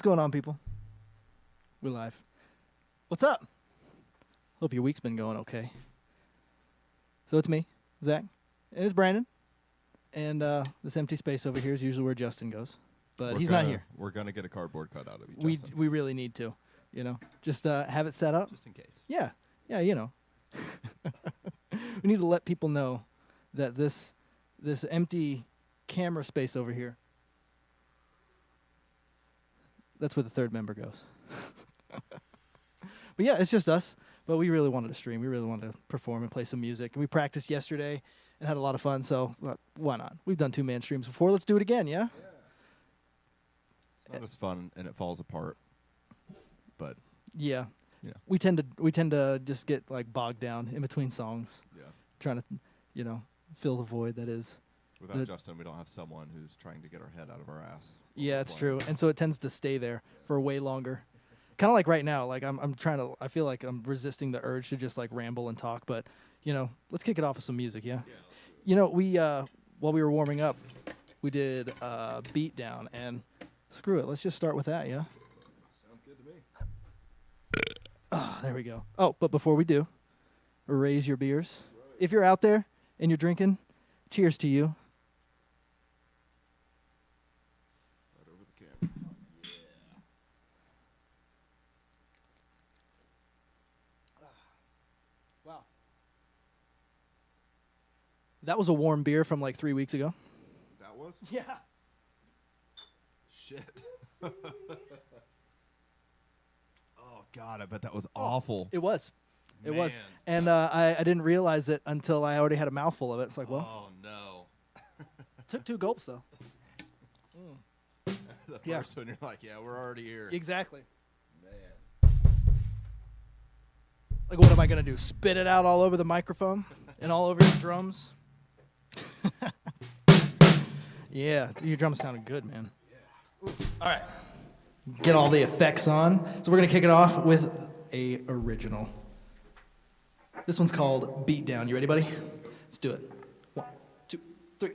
going on, people? We're live. What's up? Hope your week's been going okay. So it's me, Zach, and it's Brandon. And this empty space over here is usually where Justin goes. But he's not here. We're going to get a cardboard cutout of each other. We really need to, just have it set up. Just in case. Yeah, we need to let people know that this empty camera space over here, that's where the third member goes. But yeah, it's just us. But we really wanted to stream. We really wanted to perform and play some music. And we practiced yesterday and had a lot of fun. So why not? We've done 2-man streams before. Let's do it again, yeah? It's not as fun and it falls apart. But yeah. We tend to just get like bogged down in between songs. Yeah. Trying to, fill the void that is. Without Justin, we don't have someone who's trying to get our head out of our ass. Yeah, it's true. And so it tends to stay there for way longer. Kind of like right now, like I feel like I'm resisting the urge to just like ramble and talk, but let's kick it off with some music, yeah? We while we were warming up, we did Beat Down, and screw it, let's just start with that, yeah? Sounds good to me. Oh, there we go. Oh, but before we do, raise your beers. Right. If you're out there and you're drinking, cheers to you. Right over the camera. Yeah. Wow. That was a warm beer from like 3 weeks ago. That was? Yeah. Shit. Oh, God, I bet that was awful. It was. It was. Man. And I didn't realize it until I already had a mouthful of it. It's like, well. Oh, no. Took 2 gulps, though. The first one, you're like, yeah, we're already here. Exactly. Man. Like, what am I going to do? Spit it out all over the microphone and all over your drums? Yeah, your drums sounded good, man. Yeah. All right. Get all the effects on. So we're going to kick it off with a original. This one's called Beat Down. You ready, buddy? Let's do it. 1, 2, 3.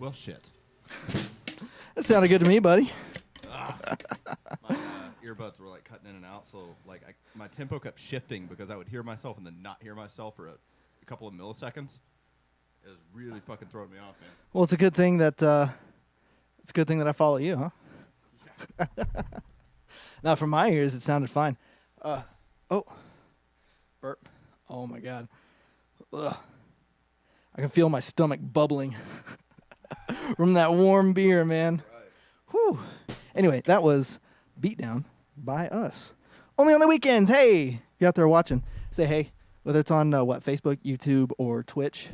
Well, shit. That sounded good to me, buddy. My earbuds were like cutting in and out, so like my tempo kept shifting because I would hear myself and then not hear myself for a couple of milliseconds. It was really fucking throwing me off, man. Well, it's a good thing that I follow you, huh? Yeah. Now, from my ears, it sounded fine. Oh, burp. Oh my God. Ugh. I can feel my stomach bubbling from that warm beer, man. Right. Whew. Anyway, that was Beatdown by us. Only on the weekends. Hey, if you're out there watching, say hey. Whether it's on Facebook, YouTube, or Twitch.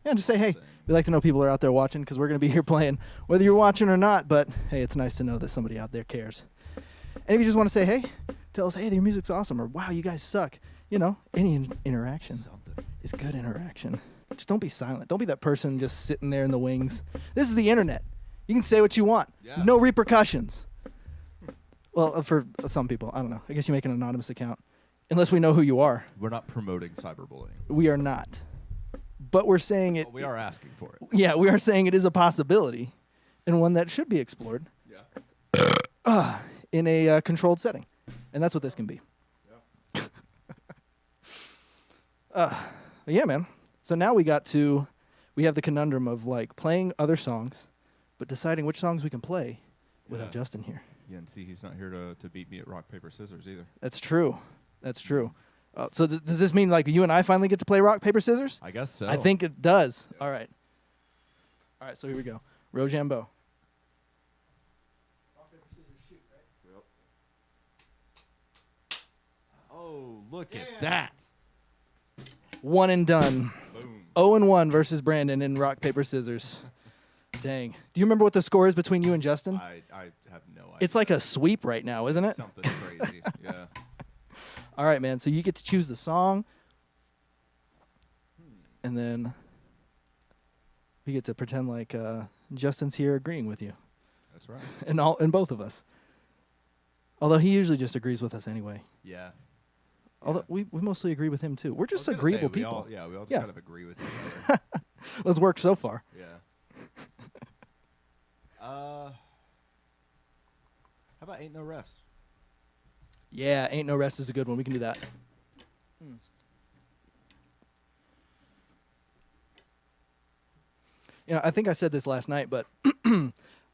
Yeah, just say hey. We like to know people are out there watching because we're going to be here playing whether you're watching or not. But hey, it's nice to know that somebody out there cares. And if you just want to say hey, tell us, hey, your music's awesome, or wow, you guys suck. You know, any interaction is good interaction. Just don't be silent. Don't be that person just sitting there in the wings. This is the internet. You can say what you want. Yeah. No repercussions. Well, for some people, I don't know. I guess you make an anonymous account. Unless we know who you are. We're not promoting cyberbullying. We are not. But we're saying it. Well, we are asking for it. Yeah, we are saying it is a possibility and one that should be explored Yeah. in a controlled setting. And that's what this can be. Yeah. But yeah, man. So now we have the conundrum of like playing other songs, but deciding which songs we can play without Yeah. Justin here. Yeah, and see, he's not here to beat me at rock, paper, scissors either. That's true. That's true. So does this mean like you and I finally get to play rock, paper, scissors? I guess so. I think it does. Yeah. All right. All right, so here we go. Rochambeau. Rock, paper, scissors, shoot, right? Yep. Oh, look at that. One and done. Boom. 0-1 versus Brandon in rock, paper, scissors. Dang. Do you remember what the score is between you and Justin? I have no idea. It's like a sweep right now, isn't it? Something crazy. Yeah. All right, man. So you get to choose the song, and then we get to pretend like Justin's here agreeing with you, That's right. and both of us. Although he usually just agrees with us anyway. Yeah. Although we mostly agree with him too. We're just I was gonna agreeable say, people. We all just Yeah. kind of agree with each other. Let's work so far. Yeah. How about Ain't No Rest? Yeah, Ain't No Rest is a good one. We can do that. You know, I think I said this last night, but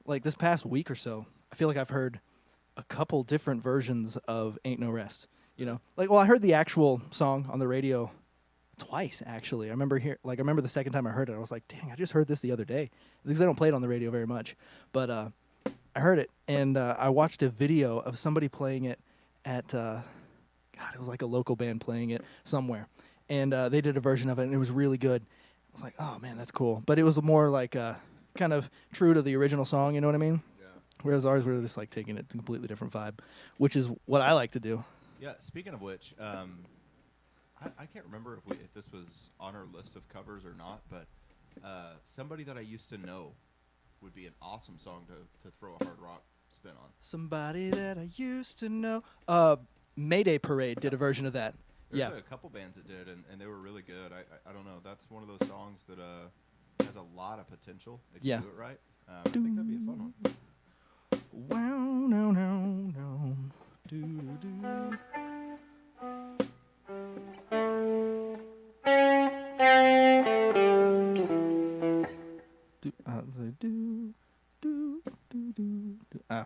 like this past week or so, I feel like I've heard a couple different versions of Ain't No Rest. You know, like, well, I heard the actual song on the radio twice, actually. I remember the second time I heard it, I was like, dang, I just heard this the other day. Because I don't play it on the radio very much. But I heard it, and I watched a video of somebody playing it at, it was like a local band playing it somewhere. And they did a version of it, and it was really good. I was like, oh, man, that's cool. But it was more like kind of true to the original song, you know what I mean? Yeah. Whereas ours were just like taking it to a completely different vibe, which is what I like to do. Yeah. Speaking of which, I can't remember if this was on our list of covers or not, but Somebody That I Used to Know would be an awesome song to throw a hard rock spin on. Somebody that I used to know. Mayday Parade did a version of that. There's Yeah. a couple bands that did, and they were really good. I don't know. That's one of those songs that has a lot of potential if Yeah. you do it right. I think that'd be a fun one. Wow, no, no, no. Do, do.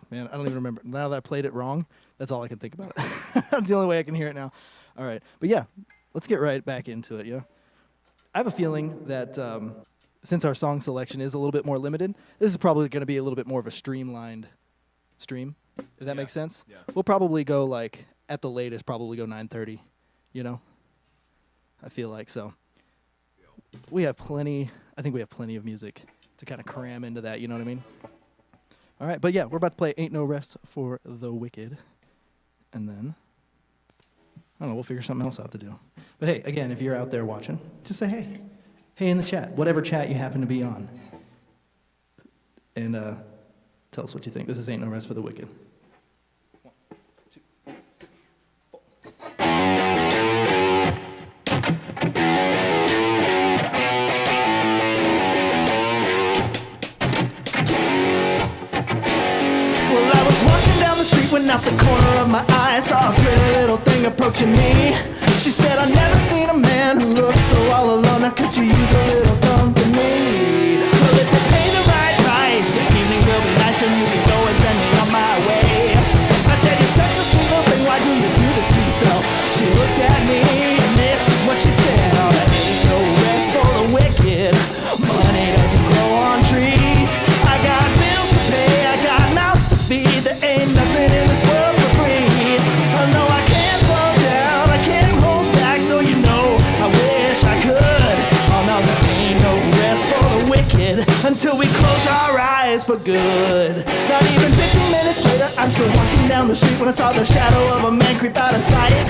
Man, I don't even remember. Now that I played it wrong, that's all I can think about. That's the only way I can hear it now. All right. But yeah, let's get right back into it, yeah? I have a feeling that since our song selection is a little bit more limited, this is probably going to be a little bit more of a streamlined stream, if that Yeah. makes sense. Yeah. We'll probably go, like, at the latest, probably go 9:30, you know? I feel like so. We have plenty, I think we have plenty of music to kind of cram into that, you know what I mean? All right, but yeah, we're about to play Ain't No Rest for the Wicked. And then, I don't know, we'll figure something else out to do. But hey, again, if you're out there watching, just say hey. Hey in the chat, whatever chat you happen to be on. And tell us what you think. This is Ain't No Rest for the Wicked. out the corner of my eye, I saw a pretty little thing approaching me. She said, I've never seen a man who looks so all alone. Now could you use a little company? Well, if you pay the right price, your evening will be nice and you can go and send me on my way. I said, you're such a sweet little thing, why do you do this to yourself? She looked at me and this is what she said. Oh, there ain't no rest for the wicked. Money doesn't grow on trees. I got bills to pay, I got mouths to feed. There ain't nothing in this world for free. Oh no, I can't slow down, I can't hold back, though you know I wish I could. Oh no, there ain't no rest for the wicked until we close our eyes for good. Not even 15 minutes later, I'm still walking down the street when I saw the shadow of a man creep out of sight.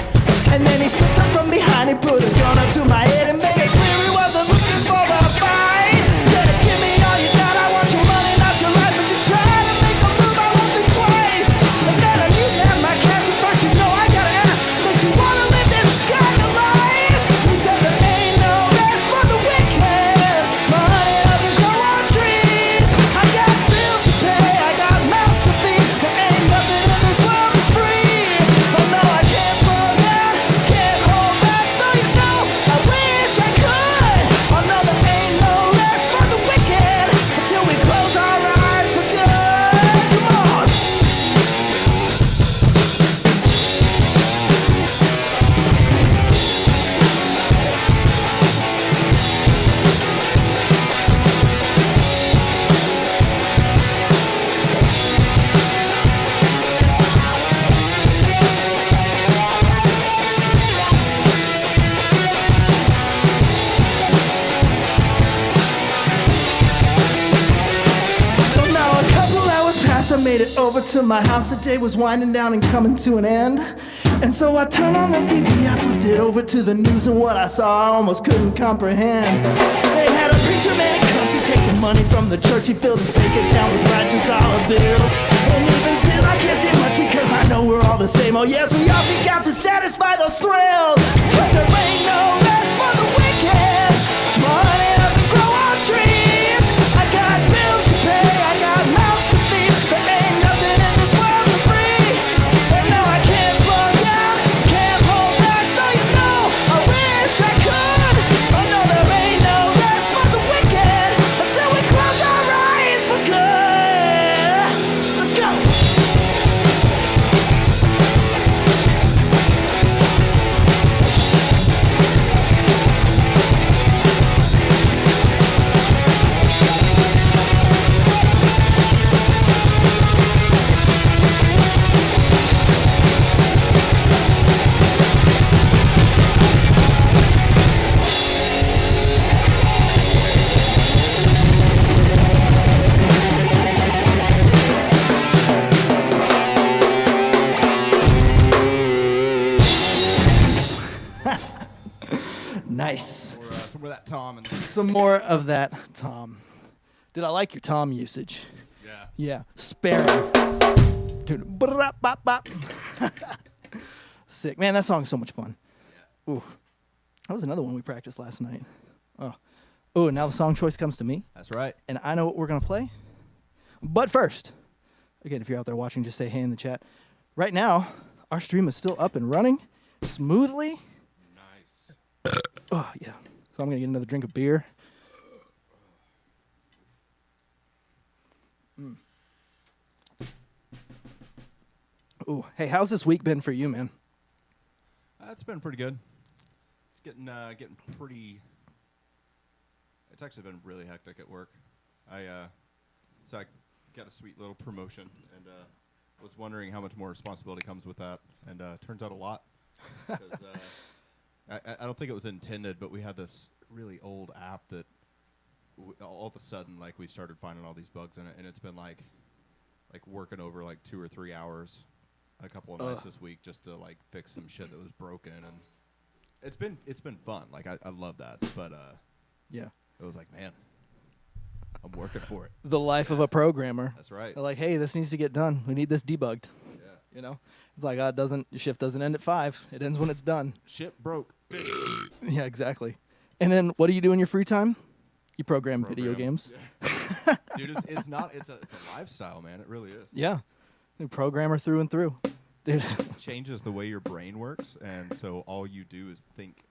And then he slipped up from behind, he put a gun up to my head and made it clear he wasn't looking for a fight. Said, give me all you got, I want your money, not your life. But you tried to make a move, I won't think twice. And then I need to have my cash, but first you know I gotta ask, don't you wanna live this kind of life? He said there ain't no rest for the wicked. Money doesn't grow on trees. I got bills to pay, I got mouths to feed. There ain't nothing in this world for free. Oh no, I can't slow down, can't hold back, though you know I wish I could. Oh no, there ain't no rest for the wicked until we close our eyes for good. Come on. So now a couple hours passed, I made it over to my house. The day was winding down and coming to an end. And so I turned on the TV, I flipped it over to the news, and what I saw I almost couldn't comprehend. They had a preacher man in cuffs, he's taking money from the church. He filled his bank account with righteous dollar bills. And even still I can't say much because I know we're all the same. Oh yes, we all seek out to satisfy those thrills. Cause there ain't no rest for the wicked. Money doesn't grow on trees. I got bills to pay, I got mouths to feed. There ain't nothing in this world for free. And now I can't slow down, can't hold back, though you know I wish I could. Oh no, there ain't no rest for the wicked until we close our eyes for good. Let's go. Nice. Some more of that Tom in there. Some more of that Tom. Did I like your Tom usage? Yeah. Yeah. Sparing. Dude, bop. Sick. Man, that song's so much fun. Yeah. Ooh. That was another one we practiced last night. Oh, now the song choice comes to me, That's right. and I know what we're going to play. But first, again, if you're out there watching, just say hey in the chat. Right now, our stream is still up and running smoothly. Nice. Oh, yeah. So I'm going to get another drink of beer. Ooh, hey, how's this week been for you, man? It's been pretty good. It's getting pretty. It's actually been really hectic at work. So I got a sweet little promotion and was wondering how much more responsibility comes with that, and turns out a lot. 'Cause, I don't think it was intended, but we had this really old app that all of a sudden, like, we started finding all these bugs in it, and it's been like working over like 2 or 3 hours a couple of nights this week just to like fix some shit that was broken, and it's been fun. Like, I love that, but Yeah. it was like, man, I'm working for it. The life of a programmer. That's right. They're like, hey, this needs to get done. We need this debugged. Yeah. You know? It's like, your shift doesn't end at 5. It ends when it's done. Shit broke. Fix. Yeah, exactly. And then what do you do in your free time? You program video games. Yeah. Dude, it's a lifestyle, man. It really is. Yeah. A programmer through and through. Dude. changes the way your brain works, and so all you do is think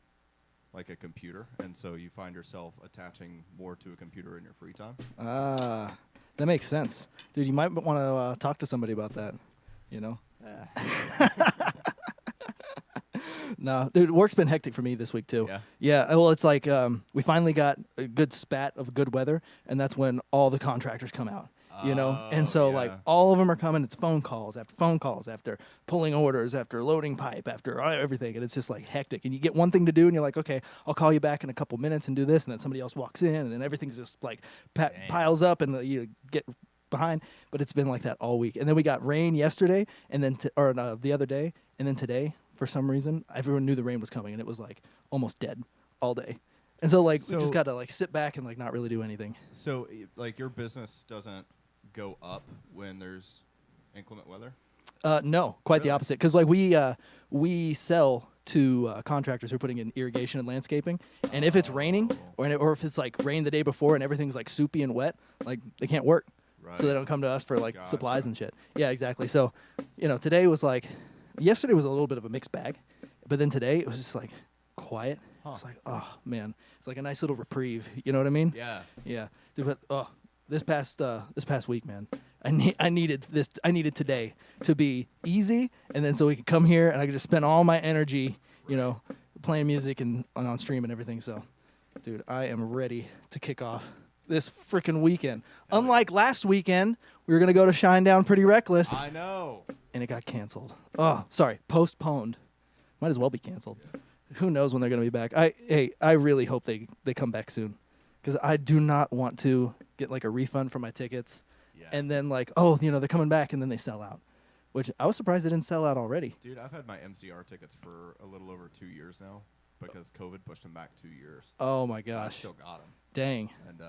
like a computer, and so you find yourself attaching more to a computer in your free time. Ah, that makes sense, dude. You might want to talk to somebody about that. You know. No, dude, work's been hectic for me this week too. Yeah? Yeah. Well, it's like we finally got a good spat of good weather, and that's when all the contractors come out. You know, and so yeah. like all of them are coming. It's phone calls after pulling orders, after loading pipe, after everything, and it's just like hectic. And you get one thing to do, and you're like, okay, I'll call you back in a couple minutes and do this, and then somebody else walks in, and then everything's just like piles up, and you get behind. But it's been like that all week. And then we got rain yesterday, and then the other day, and then today, for some reason, everyone knew the rain was coming, and it was like almost dead all day. And so like we just got to like sit back and like not really do anything. So like your business doesn't go up when there's inclement weather? No, quite the Really? opposite. Because like we sell to contractors who are putting in irrigation and landscaping, and if it's raining or if it's like rained the day before and everything's like soupy and wet, like they can't work. Right. So they don't come to us for like Gotcha. supplies and shit. Yeah, exactly. So, today was like, yesterday was a little bit of a mixed bag, but then today it was just like quiet. It's like, oh man, it's like a nice little reprieve. You know what I mean? Yeah. Yeah. Dude, but this past week, man, I needed this. I needed today to be easy, and then so we could come here and I could just spend all my energy, playing music and on stream and everything. So, dude, I am ready to kick off this freaking weekend. Unlike last weekend, we were gonna go to Shinedown Pretty Reckless, I know. and it got canceled. Oh, sorry, postponed. Might as well be canceled. Who knows when they're gonna be back? I really hope they come back soon, because I do not want to get like a refund for my tickets, Yeah. and then like, they're coming back, and then they sell out. Which I was surprised they didn't sell out already. Dude, I've had my MCR tickets for a little over 2 years now because COVID pushed them back 2 years. Oh my So I gosh, still got them. dang. And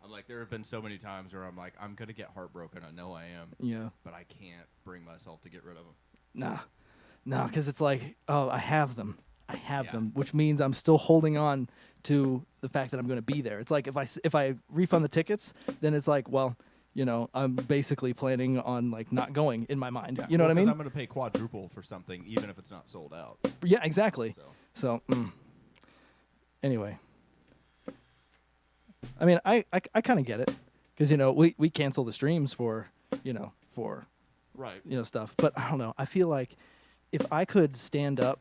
I'm like, there have been so many times where I'm like, I'm going to get heartbroken. I know I am. Yeah. But I can't bring myself to get rid of them. Nah, because it's like, I have them. I have Yeah. them, which means I'm still holding on to the fact that I'm going to be there. It's like if I refund the tickets, then it's like, well, I'm basically planning on like not going in my mind. Yeah. You know what I mean? I'm going to pay quadruple for something, even if it's not sold out. Yeah, exactly. So. So, anyway, I mean, I kind of get it, because we cancel the streams for Right. stuff, but I don't know. I feel like if I could stand up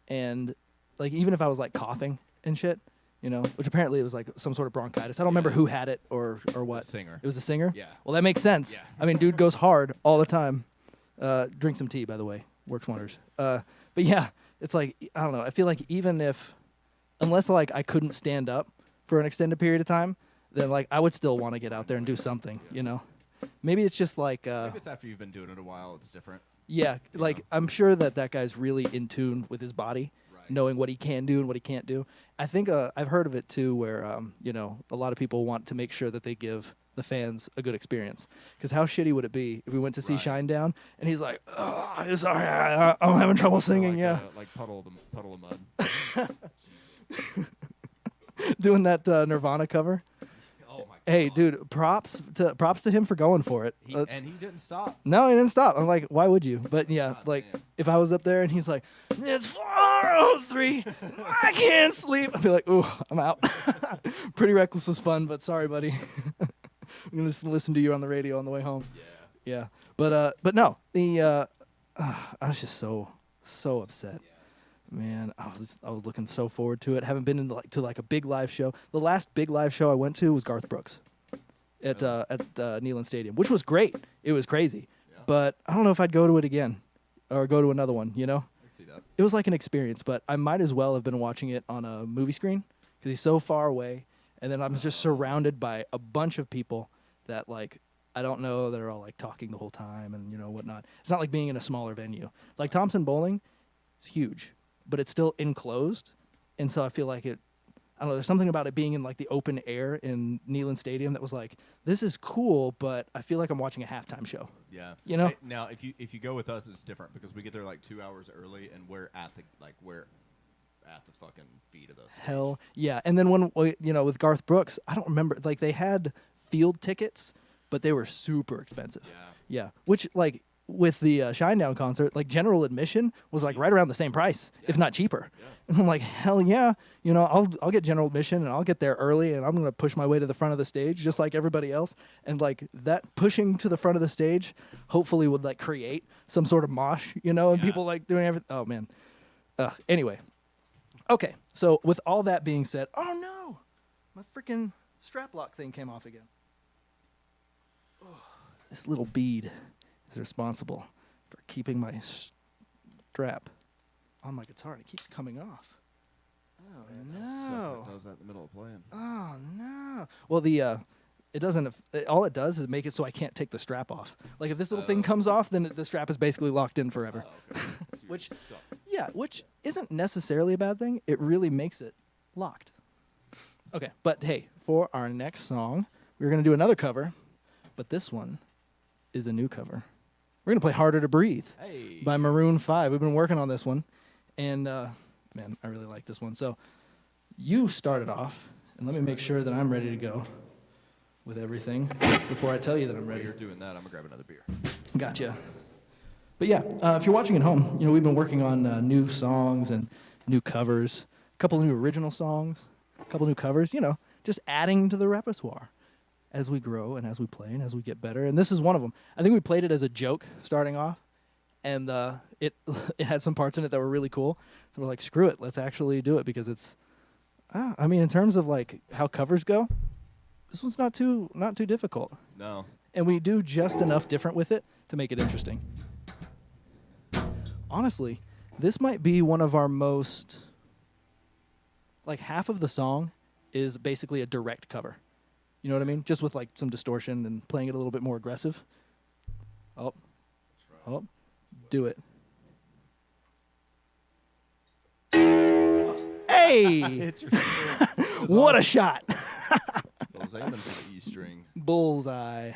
and like even if I was like coughing and shit, which apparently it was like some sort of bronchitis. I don't remember who had it or what. The singer. It was the singer? Yeah. Well, that makes sense. Yeah. I mean, dude goes hard all the time. Drink some tea, by the way. Works wonders. But yeah, it's like, I don't know. I feel like unless like I couldn't stand up for an extended period of time, then like I would still want to get out there and do something, Maybe it's just like Maybe it's after you've been doing it a while, it's different. yeah, like I'm sure that guy's really in tune with his body, Right. knowing what he can do and what he can't do. I think I've heard of it too, where a lot of people want to make sure that they give the fans a good experience. Because how shitty would it be if we went to see Right. Shinedown and he's like, "Oh, sorry, I'm having trouble singing." Like, Yeah, like puddle of mud. doing that Nirvana cover. Oh my god. Hey, dude, props to him for going for it. And he didn't stop. No, he didn't stop. I'm like, why would you? But yeah, God like damn. if I was up there and he's like, it's 4:03, I can't sleep, I'd be like, ooh, I'm out. Pretty Reckless was fun, but sorry, buddy. I'm gonna listen to you on the radio on the way home. Yeah. Yeah, but no, I was just so upset. Man, I was looking so forward to it. Haven't been to a big live show. The last big live show I went to was Garth Brooks at Neyland Stadium, which was great. It was crazy, Yeah. but I don't know if I'd go to it again or go to another one. I can see that. It was like an experience, but I might as well have been watching it on a movie screen because he's so far away, and then I'm just surrounded by a bunch of people that like I don't know that are all like talking the whole time and whatnot. It's not like being in a smaller venue. Like Thompson Bowling is huge, but it's still enclosed, and so I feel like I don't know. There's something about it being in like the open air in Neyland Stadium that was like, this is cool, but I feel like I'm watching a halftime show. Yeah. You know? Hey, now, if you go with us, it's different because we get there like 2 hours early, and we're at the fucking feet of the stage. Hell yeah! And then when with Garth Brooks, I don't remember, like they had field tickets, but they were super expensive. Yeah. Yeah, which like with the Shinedown concert, like general admission was like right around the same price, if not cheaper. Yeah. And I'm like, hell yeah, you know, I'll get general admission and I'll get there early and I'm gonna push my way to the front of the stage just like everybody else. And like that pushing to the front of the stage, hopefully would like create some sort of mosh, you know, and Yeah. people like doing everything. Oh man. Anyway, okay. So with all that being said, oh no, my freaking strap lock thing came off again. Oh, this little bead is responsible for keeping my strap on my guitar, and it keeps coming off. Oh no! It does that in the middle of playing. Oh no! Well, it doesn't. All it does is make it so I can't take the strap off. Like if this little thing comes off, then the strap is basically locked in forever. Oh, okay. So you're Which- stuck. Yeah, which isn't necessarily a bad thing. It really makes it locked. Okay, but hey, for our next song, we're gonna do another cover, but this one is a new cover. We're gonna play "Harder to Breathe" Hey. by Maroon 5. We've been working on this one, and man, I really like this one. So you started off, and let me make sure that I'm ready to go with everything before I tell you that I'm While ready. you're doing that, I'm gonna grab another beer. Gotcha. But yeah, if you're watching at home, you know we've been working on new songs and new covers, a couple new original songs, a couple new covers. You know, just adding to the repertoire as we grow and as we play and as we get better. And this is one of them. I think we played it as a joke starting off, and it had some parts in it that were really cool. So we're like, screw it, let's actually do it because it's. I mean, in terms of like how covers go, this one's not too difficult. No. And we do just enough different with it to make it interesting. Honestly, this might be one of our most, like half of the song is basically a direct cover. You know what I mean? Just with like some distortion and playing it a little bit more aggressive. Oh, do it. Hey, Hit your string. It was what a awesome. shot. I was aiming for the E string. Bullseye.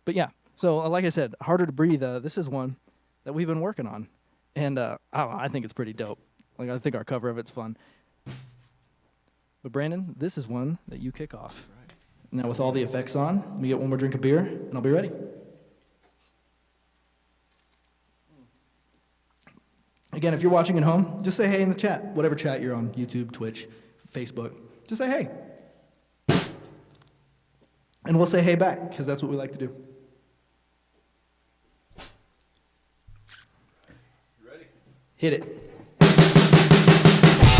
But yeah, so like I said, Harder to Breathe, this is one that we've been working on. And I don't know, I think it's pretty dope. Like I think our cover of it's fun. But Brandon, this is one that you kick off. Right. Now with all the effects on, let me get one more drink of beer and I'll be ready. Again, if you're watching at home, just say hey in the chat. Whatever chat you're on, YouTube, Twitch, Facebook. Just say hey. And we'll say hey back, because that's what we like to do. You ready? Hit it.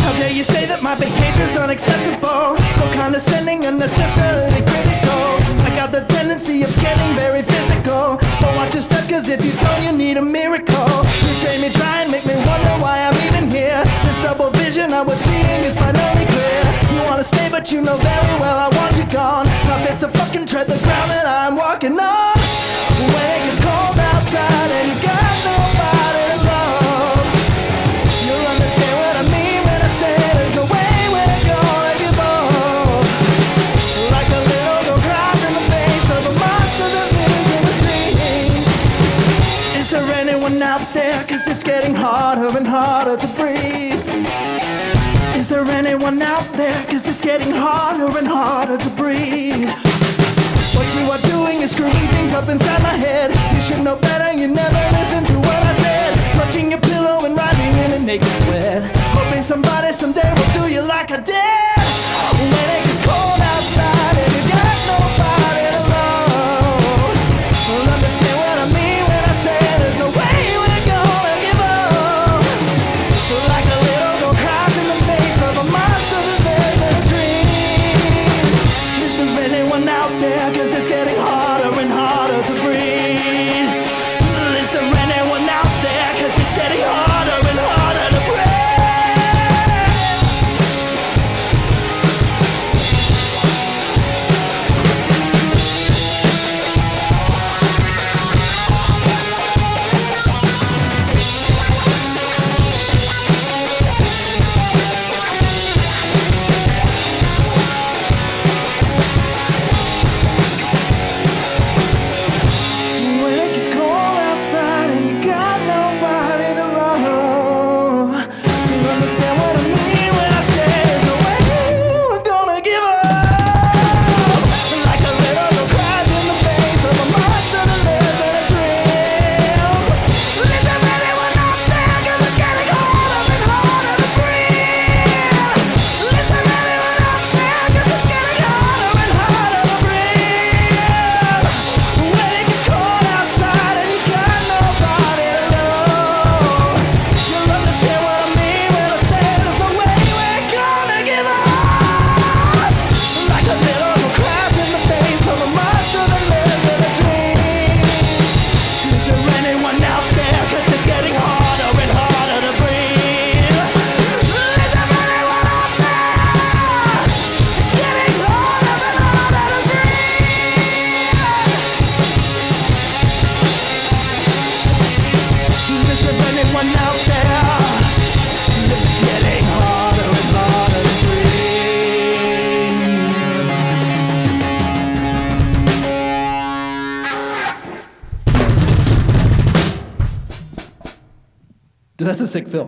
How dare you say that my behavior's unacceptable? So condescending, unnecessarily critical. I got the tendency of getting very physical. So watch your step, cause if you don't, you need a miracle. You shame me, try and make me wonder why I'm even here. This double vision I was seeing is finally clear. You wanna stay, but you know very well I want you gone. Not fit to fucking tread the ground that I'm walking on. When it gets cold outside and you got nobody to love, you'll understand what I mean when I say there's no way we're gonna give up. Like a little girl cries in the face of a monster that lives in the dreams. Is there anyone out there? Cause it's getting harder and harder to breathe. Is there anyone out there? Cause it's getting harder and harder to breathe. What you are doing is screwing things up inside my head. You should know better, you never listen to what I said. Clutching your pillow and writhing in a naked sweat. Hoping somebody someday will do you like I did. When it gets cold outside and you got nobody to love, you'll understand what I mean when I say there's no way we're gonna give up. Like a little girl cries in the face of a monster that lives in a dream. Is there anyone out there? Cause it's getting harder and harder to breathe. Is there anyone out there? Cause it's getting harder and harder to breathe. a sick fill.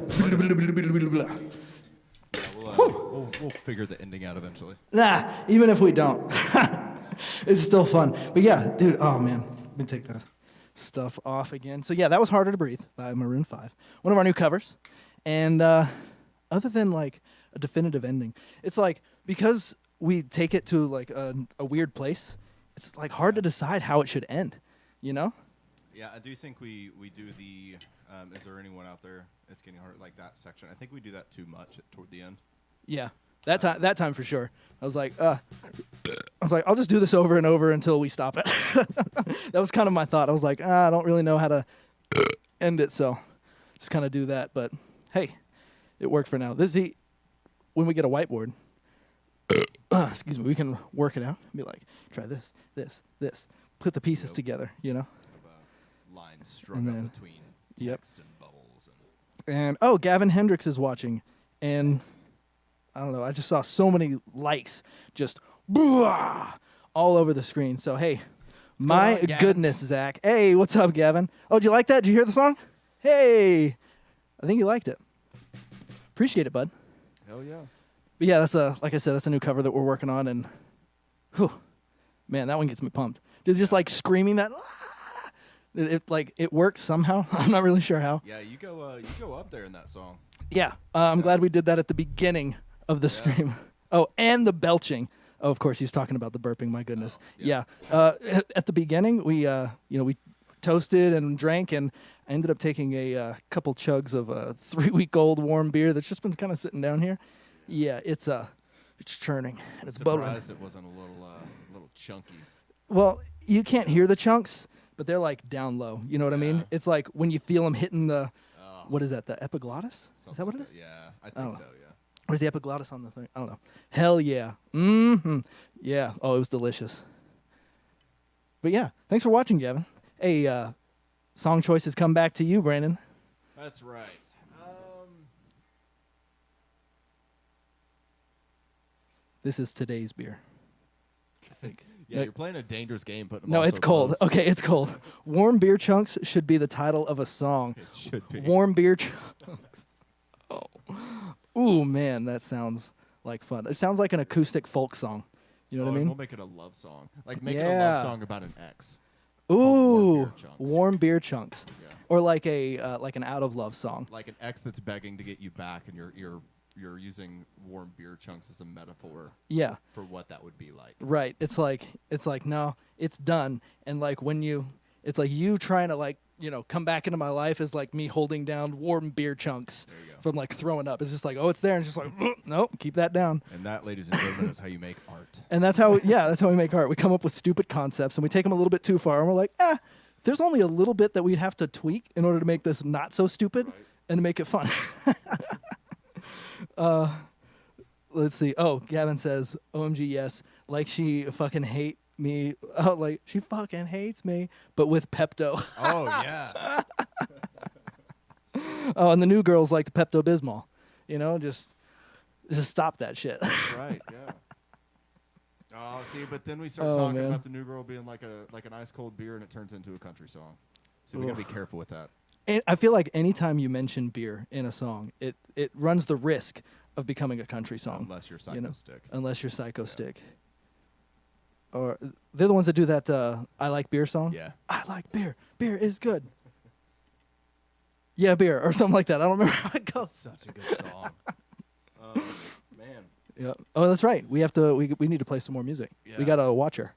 We'll figure the ending out eventually. Nah, even if we don't, it's still fun. But yeah, dude, oh man, let me take the stuff off again. So yeah, that was Harder to Breathe by Maroon 5, one of our new covers. And other than like a definitive ending, it's like because we take it to like a weird place, it's like hard to decide how it should end, you know? Yeah, I do think we do the. Is there anyone out there? It's getting hard, like that section. I think we do that too much toward the end. Yeah, that time for sure. I was like, I'll just do this over and over until we stop it. That was kind of my thought. I was like, I don't really know how to end it, so just kind of do that. But hey, it worked for now. When we get a whiteboard, excuse me, we can work it out. Be like, try this, put the pieces together, you know. Lines strung up between text and bubbles. And Gavin Hendricks is watching, and I don't know. I just saw so many likes just all over the screen. So, hey, my goodness, Zach. Hey, what's up, Gavin? Oh, did you like that? Did you hear the song? Hey, I think you liked it. Appreciate it, bud. Hell yeah. But yeah, like I said, that's a new cover that we're working on, and whew, man, that one gets me pumped. It's just like screaming that. It works somehow. I'm not really sure how. Yeah, you go up there in that song. Yeah, I'm glad we did that at the beginning of the stream. Oh, and the belching. Oh, of course, he's talking about the burping. My goodness. Oh, yeah. At the beginning, we toasted and drank, and I ended up taking a couple chugs of a 3-week-old warm beer that's just been kind of sitting down here. Yeah, it's churning and it's bubbling. Surprised it wasn't a little chunky. Well, you can't hear the chunks, but they're like down low. You know what I mean? It's like when you feel them hitting the. What is that? The epiglottis? Is that what it is? Yeah, I think so. Yeah. Where's the epiglottis on the thing? I don't know. Hell yeah. Mm-hmm. Yeah. Oh, it was delicious. But yeah, thanks for watching, Gavin. Hey, song choices come back to you, Brandon. That's right. This is today's beer, I think. Yeah, you're playing a dangerous game. Putting No, it's cold. Okay, it's cold. Warm Beer Chunks should be the title of a song. It should be. Warm Beer Chunks. Oh. Ooh, man, that sounds like fun. It sounds like an acoustic folk song. You know what I mean? We'll make it a love song. Like, make it a love song about an ex. Ooh, Warm Beer Chunks. Yeah. Or like an out of love song. Like an ex that's begging to get you back, and you're using warm beer chunks as a metaphor. Yeah. For what that would be like. Right. It's like no, it's done. And like it's like you trying to like, come back into my life is like me holding down warm beer chunks from like throwing up. It's just like, oh, it's there, and it's just like, nope, keep that down. And that, ladies and gentlemen, is how you make art. And that's how we make art. We come up with stupid concepts and we take them a little bit too far, and we're like, there's only a little bit that we'd have to tweak in order to make this not so stupid and to make it fun. Let's see. Oh, Gavin says, OMG, yes. Like she fucking hate me. Oh, like she fucking hates me, but with Pepto. Oh, yeah. Oh, and the new girls like the Pepto-Bismol. Just stop that shit. Right, yeah. Oh, see, but then we start talking about the new girl being like an ice cold beer, and it turns into a country song. So we gotta be careful with that. And I feel like anytime you mention beer in a song, it runs the risk of becoming a country song. Unless you're Psycho Stick. Unless you're Psycho Stick. Or they're the ones that do that I like beer song. Yeah. I like beer. Beer is good. Yeah, beer or something like that. I don't remember how it goes. Such a good song. Man. Yeah. Oh, that's right. We have to. We need to play some more music. Yeah. We got a watcher.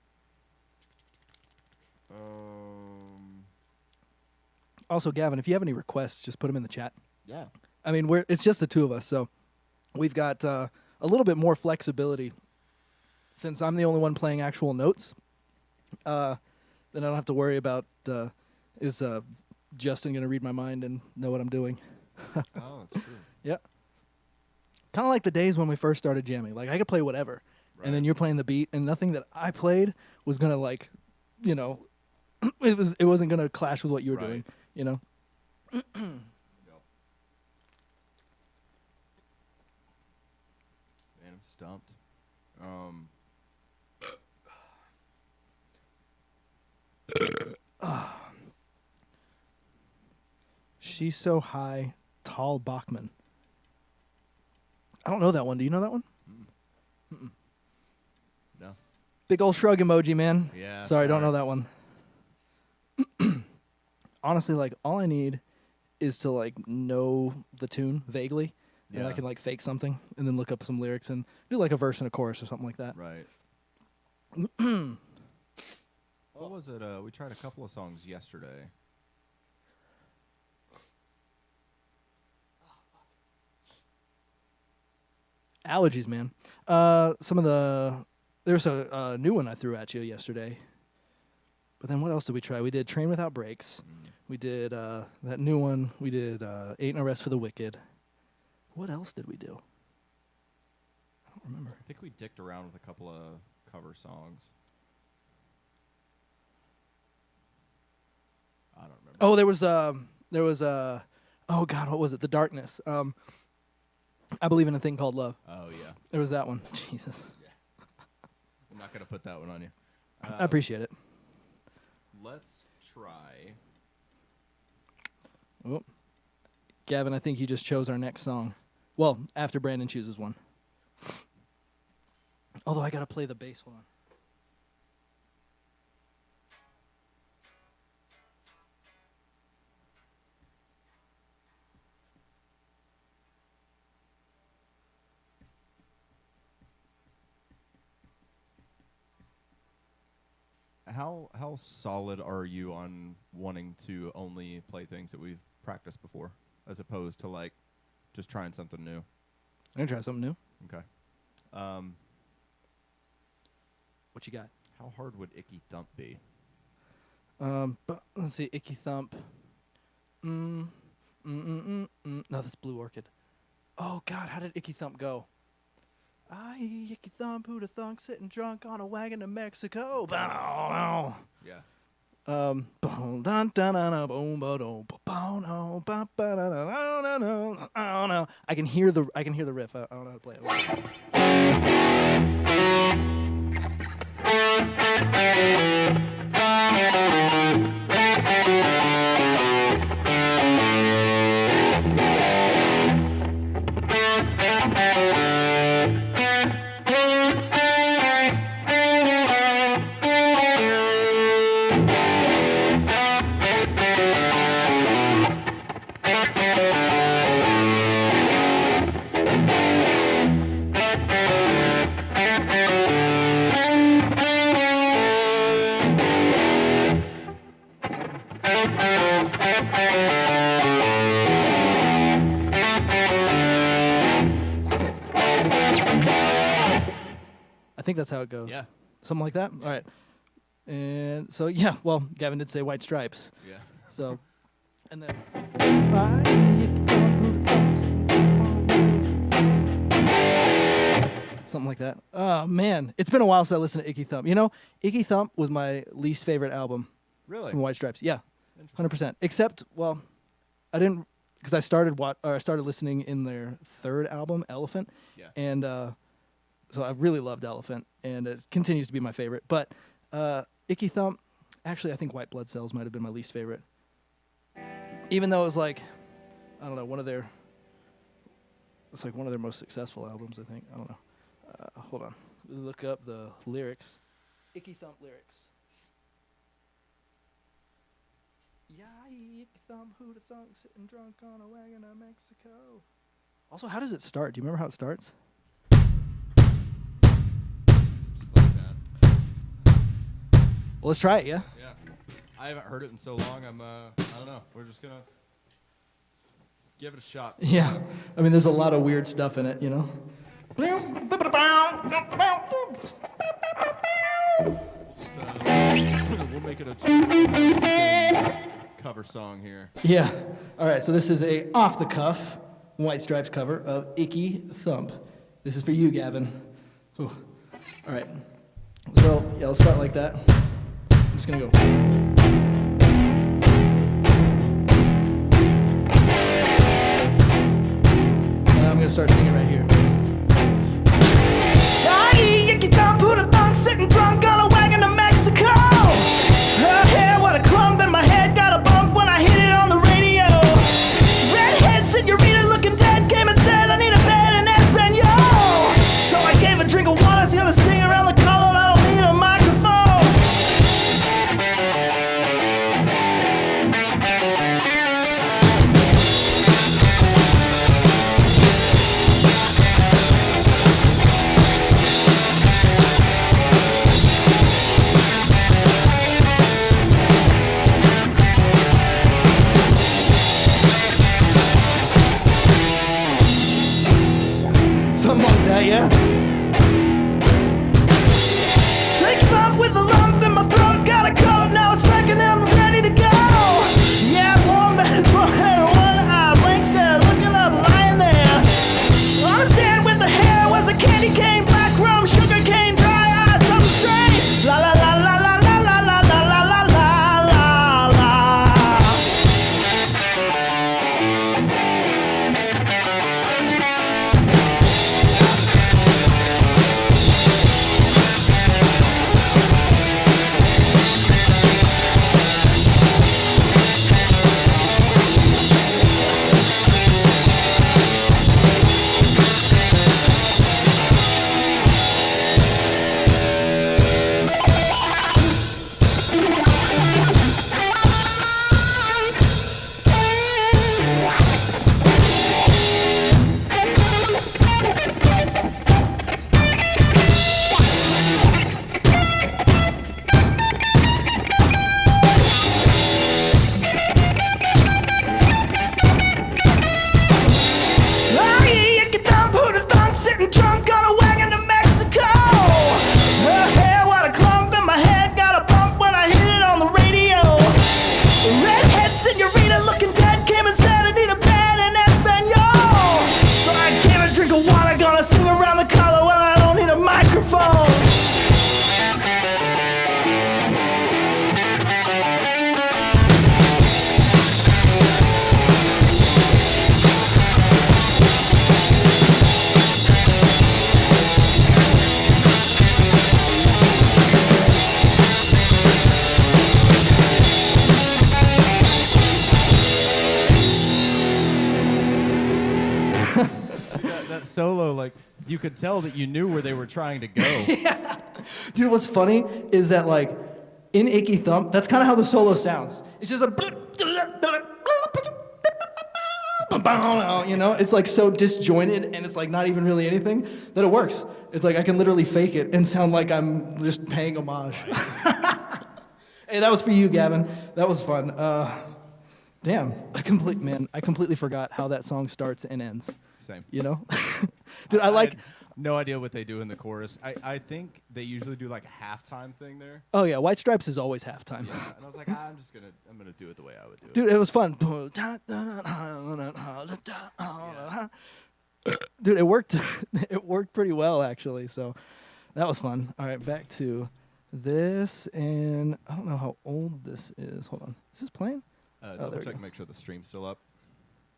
Also, Gavin, if you have any requests, just put them in the chat. Yeah. I mean, it's just the two of us, so we've got a little bit more flexibility. Since I'm the only one playing actual notes, then I don't have to worry about is Justin going to read my mind and know what I'm doing. Oh, that's true. Yeah. Kind of like the days when we first started jamming. Like, I could play whatever, and then you're playing the beat, and nothing that I played was going to, like, it wasn't going to clash with what you were doing, Yep. Man, I'm stumped. She's so high, Carl Bachmann. I don't know that one. Do you know that one? No. Big old shrug emoji, man. Yeah. Sorry, don't know that one. Honestly, like, all I need is to, like, know the tune vaguely, and I Yeah. can, like, fake something and then look up some lyrics and do, like, a verse and a chorus or something like that. Right. What was it? We tried a couple of songs yesterday. Allergies, man. There's a new one I threw at you yesterday. But then what else did we try? We did Train Without Brakes. We did that new one. We did Ain't No Rest for the Wicked. What else did we do? I don't remember. I think we dicked around with a couple of cover songs. I don't remember. Oh, there was oh God, what was it? The Darkness. I Believe in a Thing Called Love. Oh, yeah. There was that one. Jesus. I'm not going to put that one on you. I appreciate it. Let's try. Oh. Gavin, I think you just chose our next song. Well, after Brandon chooses one. Although I got to play the bass. Hold on. How solid are you on wanting to only play things that we've practiced before, as opposed to like just trying something new? I'm going to try something new. Okay. What you got? How hard would Icky Thump be? But let's see, Icky Thump. No, that's Blue Orchid. Oh God, how did Icky Thump go? I Icky Thump, who'da thunk, sitting drunk on a wagon to Mexico. Yeah. Boom, dun, dun, dun, dun, boom, ba, dum, ba, bow, no, ba, ba, da, da, da, da, da. I don't know. I can hear the riff. I don't know how to play it. I think that's how it goes. Yeah. Something like that? All right. And so, yeah, well, Gavin did say White Stripes. Yeah. So, and then. Something like that. Oh, man. It's been a while since I listened to Icky Thump. You know, Icky Thump was my least favorite album Really? from White Stripes. Yeah, Interesting. 100%. Except, well, I didn't, because I started listening in their third album, Elephant. Yeah. And so I really loved Elephant, and it continues to be my favorite. But Icky Thump, actually, I think White Blood Cells might have been my least favorite. Even though it was like, I don't know, it's like one of their most successful albums, I think. I don't know. Hold on. Look up the lyrics. Icky Thump lyrics. Yeah, Icky Thump, who'da thunk, sitting drunk on a wagon to Mexico. Also, how does it start? Do you remember how it starts? Just like that. Well, let's try it, yeah? Yeah. I haven't heard it in so long. I don't know. We're just gonna give it a shot. Yeah. I mean, there's a lot of weird stuff in it, you know? We'll make it a cover song here. Yeah. All right, so this is a off-the-cuff White Stripes cover of Icky Thump. This is for you, Gavin. Ooh. All right. So, yeah, let's start like that. I'm just going to go. I'm going to start singing right here. Icky Thump, who'da thunk, sitting drunk on a wagon to Mexico. Her hair, what a clump in my head, got a bump when I hit it on the radio. Redhead senorita. yeah. Taking off with a lump in my throat, got a cold, now it's wrecking and I'm ready to go. Yeah, warm man's forehead, one eye blank stare, looking up, lying there. On a stand with the hair was a candy cane, black rum, sugar cane, dry eyes, something strange. La la la la la la la la la la la la la. Sing around the collar when I don't need a microphone. That solo, like, you could tell that you knew where they were trying to go. Dude, what's funny is that, like, in Icky Thump, that's kind of how the solo sounds. It's just a, you know, it's like so disjointed and it's like not even really anything that it works. It's like I can literally fake it and sound like I'm just paying homage. Hey, that was for you, Gavin. That was fun. Damn, I completely forgot how that song starts and ends. Same. You know? Dude, I had no idea what they do in the chorus. I think they usually do like a halftime thing there. Oh yeah, White Stripes is always halftime. Yeah, and I was like, I'm gonna do it the way I would do it. Dude, it was fun. Dude, it worked. It worked pretty well actually. So that was fun. All right, back to this, and I don't know how old this is. Hold on, is this playing? Double check, make sure the stream's still up,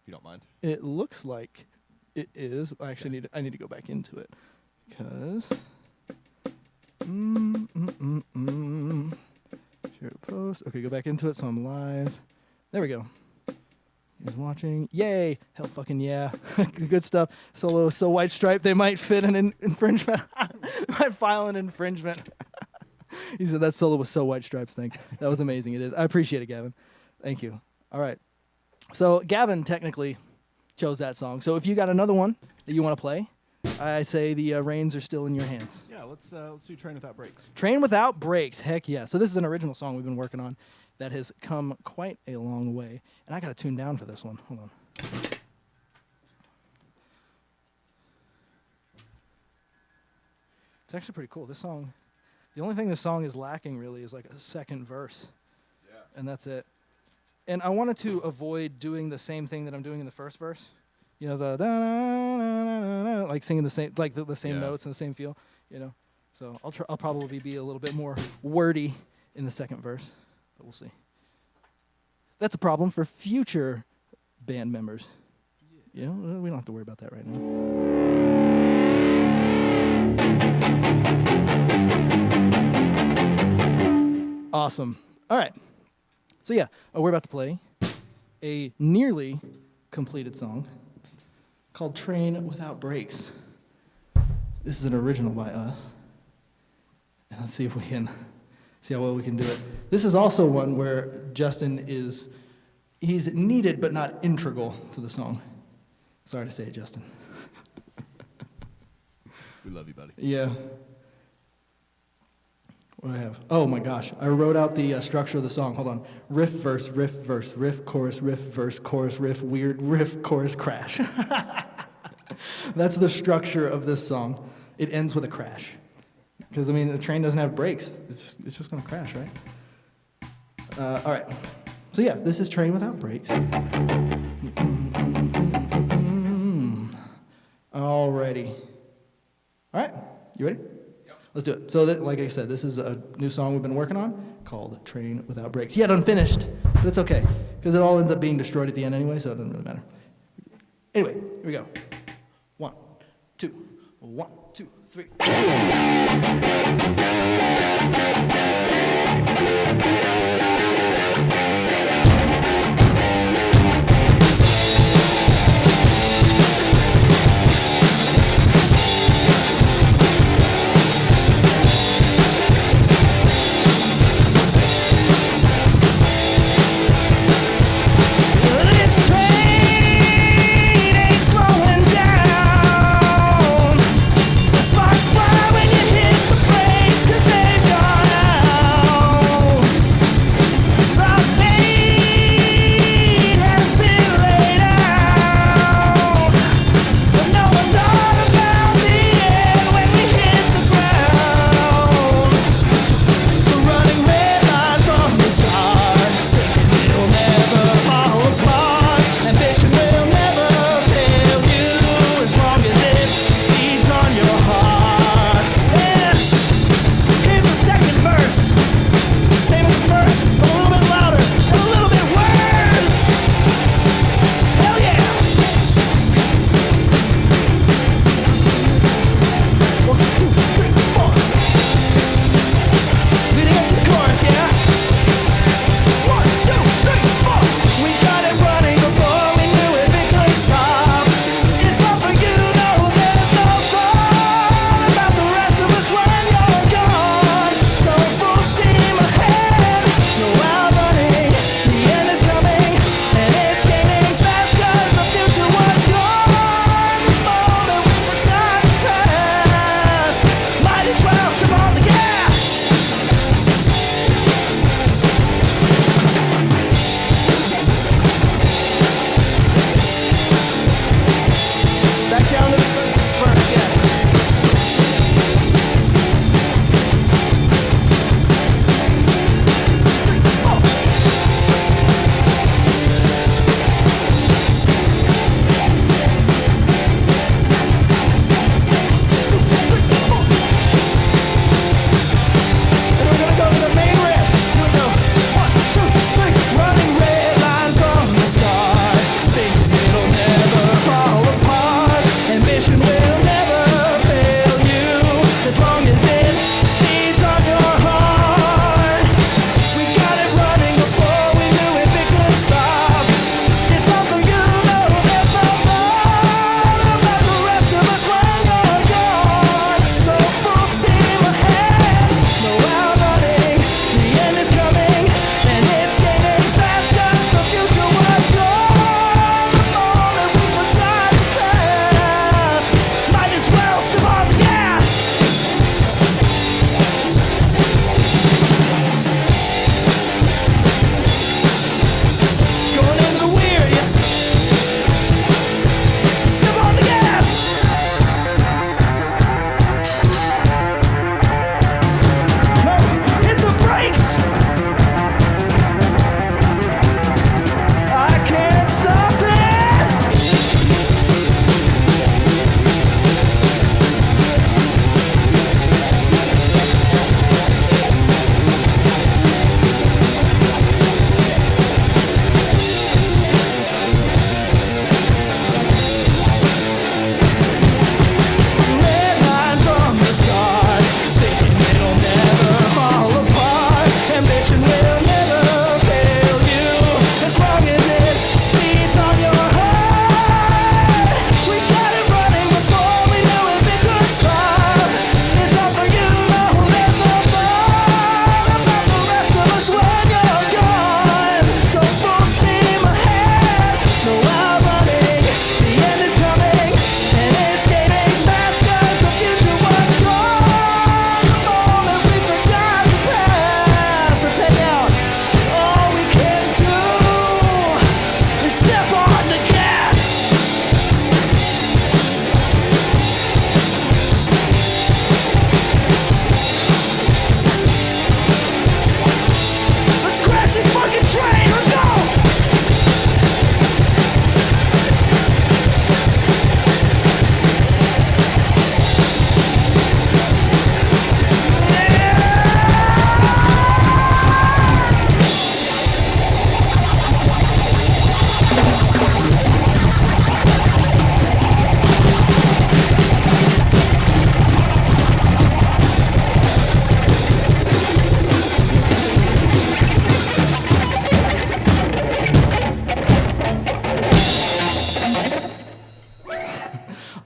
if you don't mind. It looks like it is. I actually need to go back into it because share to post. Okay, go back into it so I'm live. There we go. He's watching. Yay! Hell fucking yeah. Good stuff. Solo So White Stripe. They might fit an infringement. Might file an infringement. He said that solo was So White Stripes thing. That was amazing. It is. I appreciate it, Gavin. Thank you. All right. So Gavin technically chose that song. So if you got another one that you want to play, I say the reins are still in your hands. Yeah, let's do Train Without Brakes. Train Without Brakes. Heck yeah. So this is an original song we've been working on that has come quite a long way. And I got to tune down for this one. Hold on. It's actually pretty cool. This song, the only thing this song is lacking really is like a second verse. Yeah. And that's it. And I wanted to avoid doing the same thing that I'm doing in the first verse. You know, the da-na-na-na-na, like singing the same, like the same notes and the same feel, you know. So I'll probably be a little bit more wordy in the second verse, but we'll see. That's a problem for future band members. You know, we don't have to worry about that right now. Awesome. All right. So yeah, we're about to play a nearly completed song called Train Without Brakes. This is an original by us. And let's see if we can see how well we can do it. This is also one where Justin he's needed but not integral to the song. Sorry to say it, Justin. We love you, buddy. Yeah. What do I have? Oh my gosh. I wrote out the structure of the song. Hold on. Riff, verse, riff, chorus, riff, verse, chorus, weird, riff, chorus, crash. That's the structure of this song. It ends with a crash. Because, I mean, the train doesn't have brakes. It's just going to crash, right? All right. So, yeah, this is Train Without Brakes. Alrighty. All right. You ready? Yep. Let's do it. So, like I said, this is a new song we've been working on called Train Without Brakes. Yet unfinished, but it's okay. Because it all ends up being destroyed at the end anyway, so it doesn't really matter. Anyway, here we go. 1, 2, 1, 2, 3. Sparks fly when you hit the brakes, 'cause they've gone out.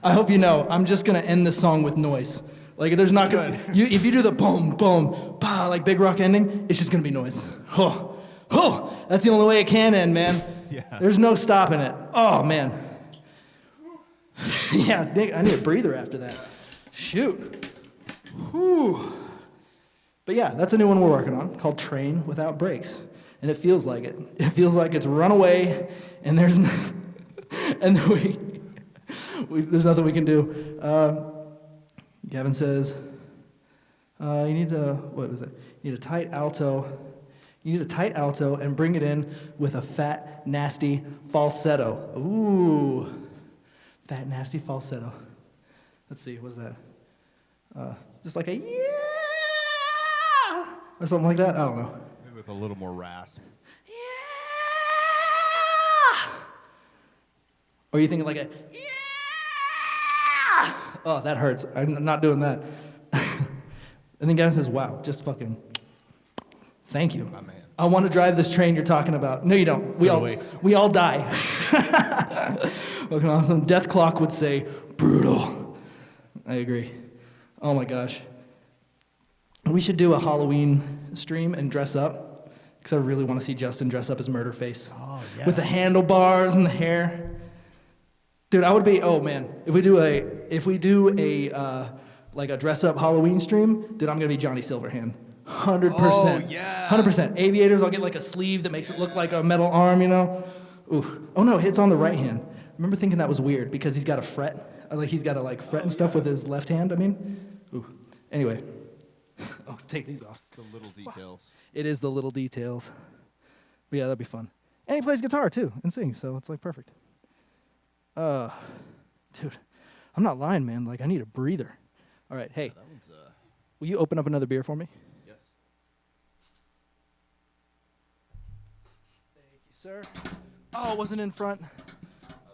I hope you know, I'm just gonna end this song with noise. Like there's not gonna, if you do the boom, boom, bah, like big rock ending, it's just gonna be noise. Oh, oh, that's the only way it can end, man. Yeah. There's no stopping it. Oh, man. Yeah, I need a breather after that. Shoot. Whew. But yeah, that's a new one we're working on called Train Without Brakes. And it feels like it. It feels like it's run away and there's and there's nothing we can do. Gavin says, you need to, what is it? You need a tight alto. You need a tight alto and bring it in with a fat, nasty falsetto. Ooh, fat, nasty falsetto. Let's see, what is that? Just like a yeah, or something like that. I don't know. Maybe with a little more rasp. Yeah. Or are you thinking like a yeah? Oh, that hurts. I'm not doing that. And then Gavin says, "Wow, just fucking." Thank you. My man. I want to drive this train you're talking about. No, you don't. We all die. Fucking awesome. Death Clock would say, brutal. I agree. Oh my gosh. We should do a Halloween stream and dress up, because I really want to see Justin dress up as Murderface. Oh, yeah. With the handlebars and the hair. Dude, I would be, oh man, if we do a like a dress up Halloween stream, dude, I'm going to be Johnny Silverhand. 100%. Oh, yeah. 100%. Aviators, I'll get like a sleeve that makes it look like a metal arm, you know? Ooh. Oh no, it's on the right hand. I remember thinking that was weird because he's got a fret. Like he's got to like fret and stuff with his left hand, I mean. Ooh. Anyway. Oh, take these off. It's the little details. It is the little details. But yeah, that'd be fun. And he plays guitar too and sings, so it's like perfect. Dude, I'm not lying, man. Like I need a breather. All right, hey, That one's, will you open up another beer for me? yes. Thank you, sir. Oh, it wasn't in front.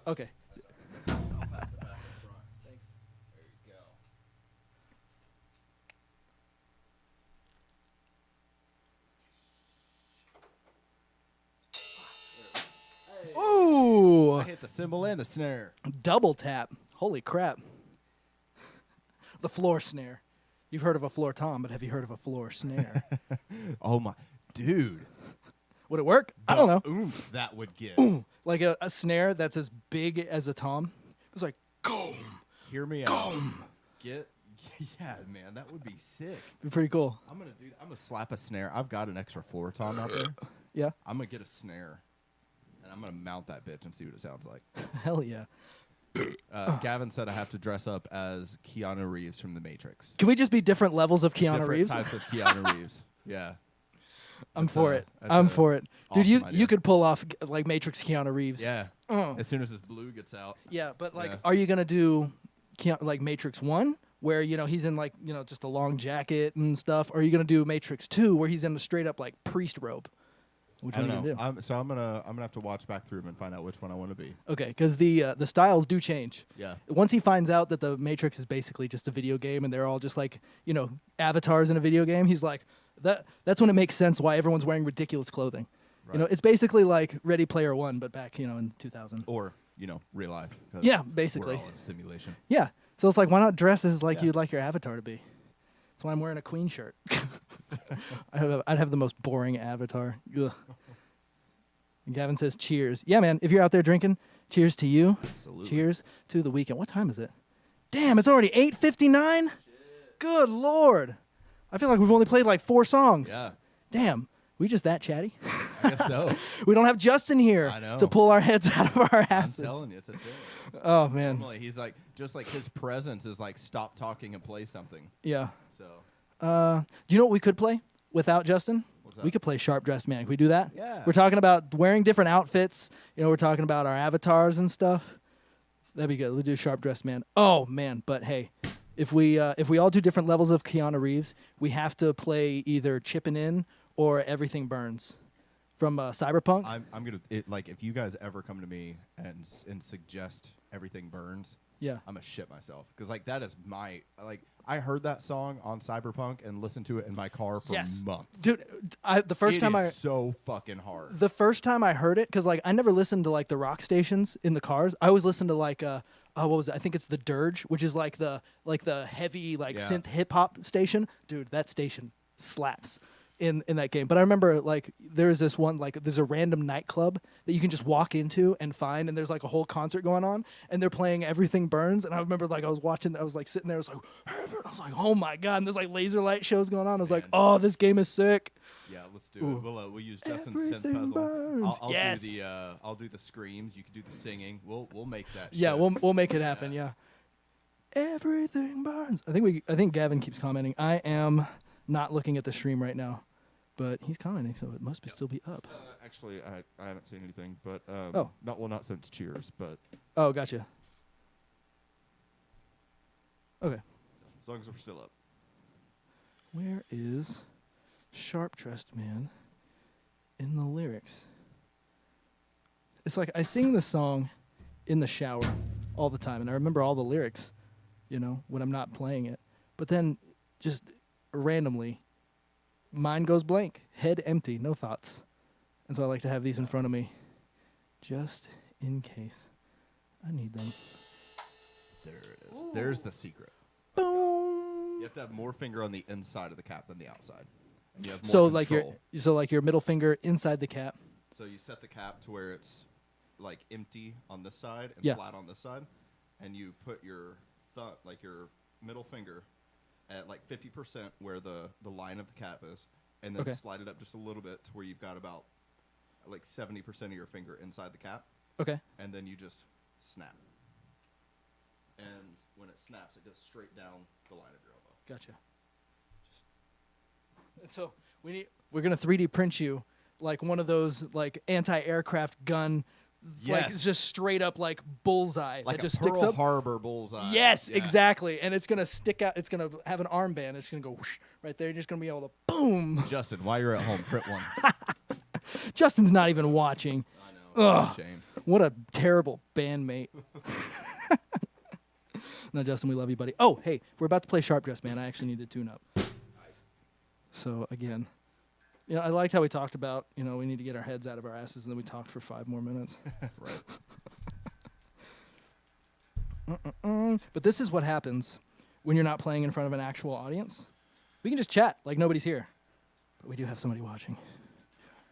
Okay. I'll pass it back in front. Thanks. There you go. Ooh, I hit the cymbal and the snare. double tap. Holy crap. The floor snare. You've heard of a floor tom, but have you heard of a floor snare? Oh my, dude. Would it work? I don't know. Oomph that would get. Like a snare that's as big as a tom. It was like, go. Hear me out. Get. Yeah, man, that would be sick. Be pretty cool. I'm gonna do. I'm gonna slap a snare. I've got an extra floor tom out there. Yeah. I'm gonna get a snare, and I'm gonna mount that bitch and see what it sounds like. Hell yeah. Gavin said I have to dress up as Keanu Reeves from The Matrix. Can we just be different levels of Keanu Different Reeves? types of Keanu Reeves. Yeah. I'm for it. that's I'm a for it. Dude, awesome you idea. could pull off like Matrix Keanu Reeves. Yeah. Uh. As soon as this blue gets out. Yeah, but like, Yeah. are you gonna do like Matrix 1, where he's in like just a long jacket and stuff, or are you gonna do Matrix 2, where he's in a straight up like priest robe? Which I one don't are you know. gonna do? I'm gonna have to watch back through them and find out which one I want to be. Okay, because the styles do change. Yeah. Once he finds out that the Matrix is basically just a video game and they're all just like avatars in a video game, he's like, that's when it makes sense why everyone's wearing ridiculous clothing. Right. It's basically like Ready Player One, but back in 2000. Or real life. 'cause Yeah, basically. We're all in a simulation. Yeah. So it's like, why not dress as like Yeah. you'd like your avatar to be? That's why I'm wearing a Queen shirt. I'd have the most boring avatar. Ugh. And Gavin says, cheers. Yeah, man, if you're out there drinking, cheers to you. Absolutely. Cheers to the weekend. What time is it? Damn, it's already 8:59? Good Lord. I feel like we've only played like 4 songs. Yeah. Damn, we just that chatty? I guess so. We don't have Justin here I know. to pull our heads out of our I'm asses. telling you, it's a thing. Oh, man. Normally, he's like, just like his presence is like, stop talking and play something. Yeah. So. Do you know what we could play without Justin? What's that? We could play Sharp Dressed Man. Can we do that? Yeah. We're talking about wearing different outfits. We're talking about our avatars and stuff. That'd be good. We'll do Sharp Dressed Man. Oh, man. But, hey, if we all do different levels of Keanu Reeves, we have to play either Chippin' In or Everything Burns from Cyberpunk. I'm gonna like if you guys ever come to me and suggest Everything Burns, Yeah. I'm gonna shit myself because like that is my like I heard that song on Cyberpunk and listened to it in my car for months. Dude, the first time It is so fucking hard. The first time I heard it, because like I never listened to like the rock stations in the cars. I always listened to like what was it? I think it's the Dirge, which is like the heavy like Yeah. synth hip hop station. Dude, that station slaps in that game. But I remember like there's this one like there's a random nightclub that you can just walk into and find, and there's like a whole concert going on, and they're playing Everything Burns. And I remember like I was like sitting there, I was like, oh my god, and there's like laser light shows going on. I was like, Man. oh, this game is sick. Yeah, let's do Ooh. it. We'll use Justin's synth Everything puzzle. burns. I'll Yes. do the I'll do the screams. You can do the singing. We'll make that. Yeah, shit. we'll make it happen. Yeah. Everything burns. I think Gavin keeps commenting. I am not looking at the stream right now, but he's commenting, so it must still be up. Actually, I haven't seen anything, but Oh. not since Cheers, but Oh, gotcha. Okay. as long as we're still up. Where is Sharp Dressed Man in the lyrics? It's like I sing the song in the shower all the time, and I remember all the lyrics, when I'm not playing it. But then just randomly, mind goes blank, head empty, no thoughts. And so I like to have these in front of me just in case I need them. There it is. There's the secret. Boom. You have to have more finger on the inside of the cap than the outside. And you have more So control. like your middle finger inside the cap. So you set the cap to where it's like empty on this side and Yeah. flat on this side, and you put your like your middle finger at like 50% where the line of the cap is, and then Okay. slide it up just a little bit to where you've got about like 70% of your finger inside the cap, Okay. and then you just snap. And when it snaps, it goes straight down the line of your elbow. Gotcha. And so we're gonna 3D print you like one of those like anti-aircraft gun, like Yes. just straight up like bullseye Like that a just Pearl sticks up. Harbor bullseye. Yes, Yeah. exactly. And it's gonna stick out. It's gonna have an armband. It's gonna go whoosh right there. You're just gonna be able to boom. Justin, while you're at home, print one. Justin's not even watching. I know. Ugh. Shame. What a terrible bandmate. No, Justin, we love you, buddy. Oh, hey, we're about to play Sharp Dress Man. I actually need to tune up. So again, I liked how we talked about, we need to get our heads out of our asses, and then we talked for 5 more minutes. Right. But this is what happens when you're not playing in front of an actual audience. We can just chat like nobody's here, but we do have somebody watching.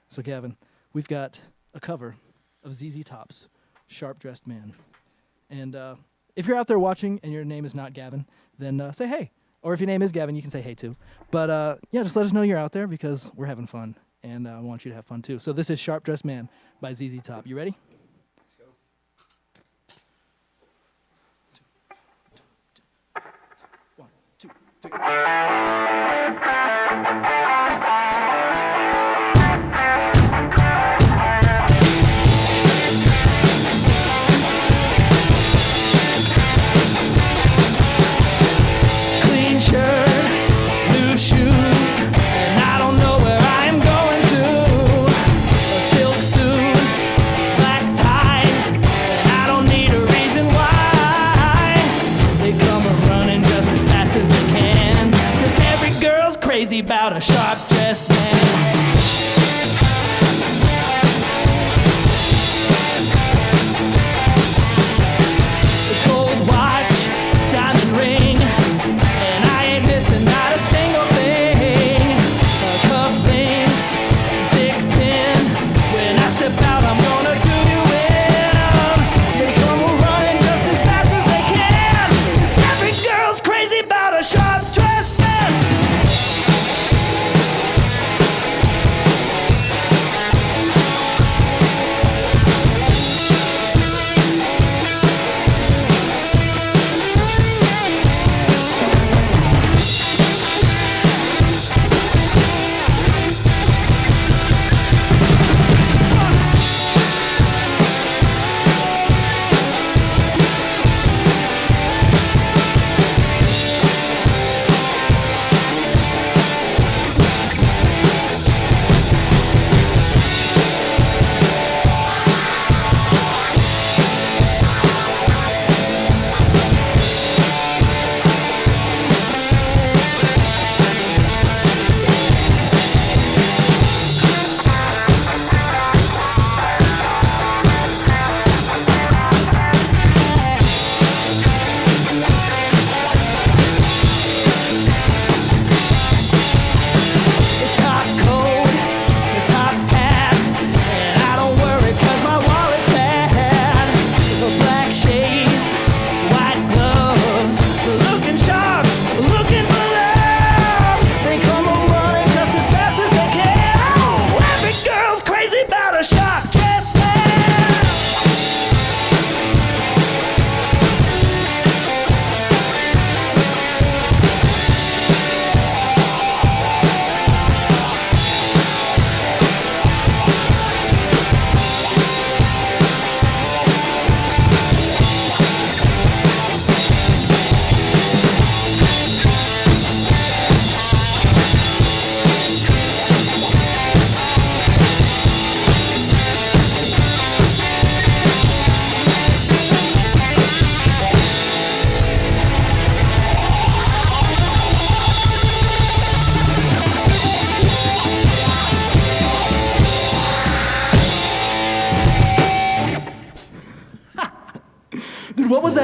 So Gavin, we've got a cover of ZZ Top's Sharp Dressed Man. And if you're out there watching and your name is not Gavin, then say hey. Or if your name is Gavin, you can say hey too. But just let us know you're out there because we're having fun. And I want you to have fun too. So this is Sharp Dressed Man by ZZ Top. You ready? Let's go. 1, 2, 3. Clean shirt, new shoes, and I don't know where I am going to. A silk suit, black tie, and I don't need a reason why. They come running just as fast as they can, 'cause every girl's crazy about a sharp-dressed man. The gold watch, diamond ring, and I ain't missing not a single thing. Cufflinks, zig pin. When I step out, I'm gonna do you in. They come running just as fast as they can. 'Cause every girl's crazy about a sharp-dressed man.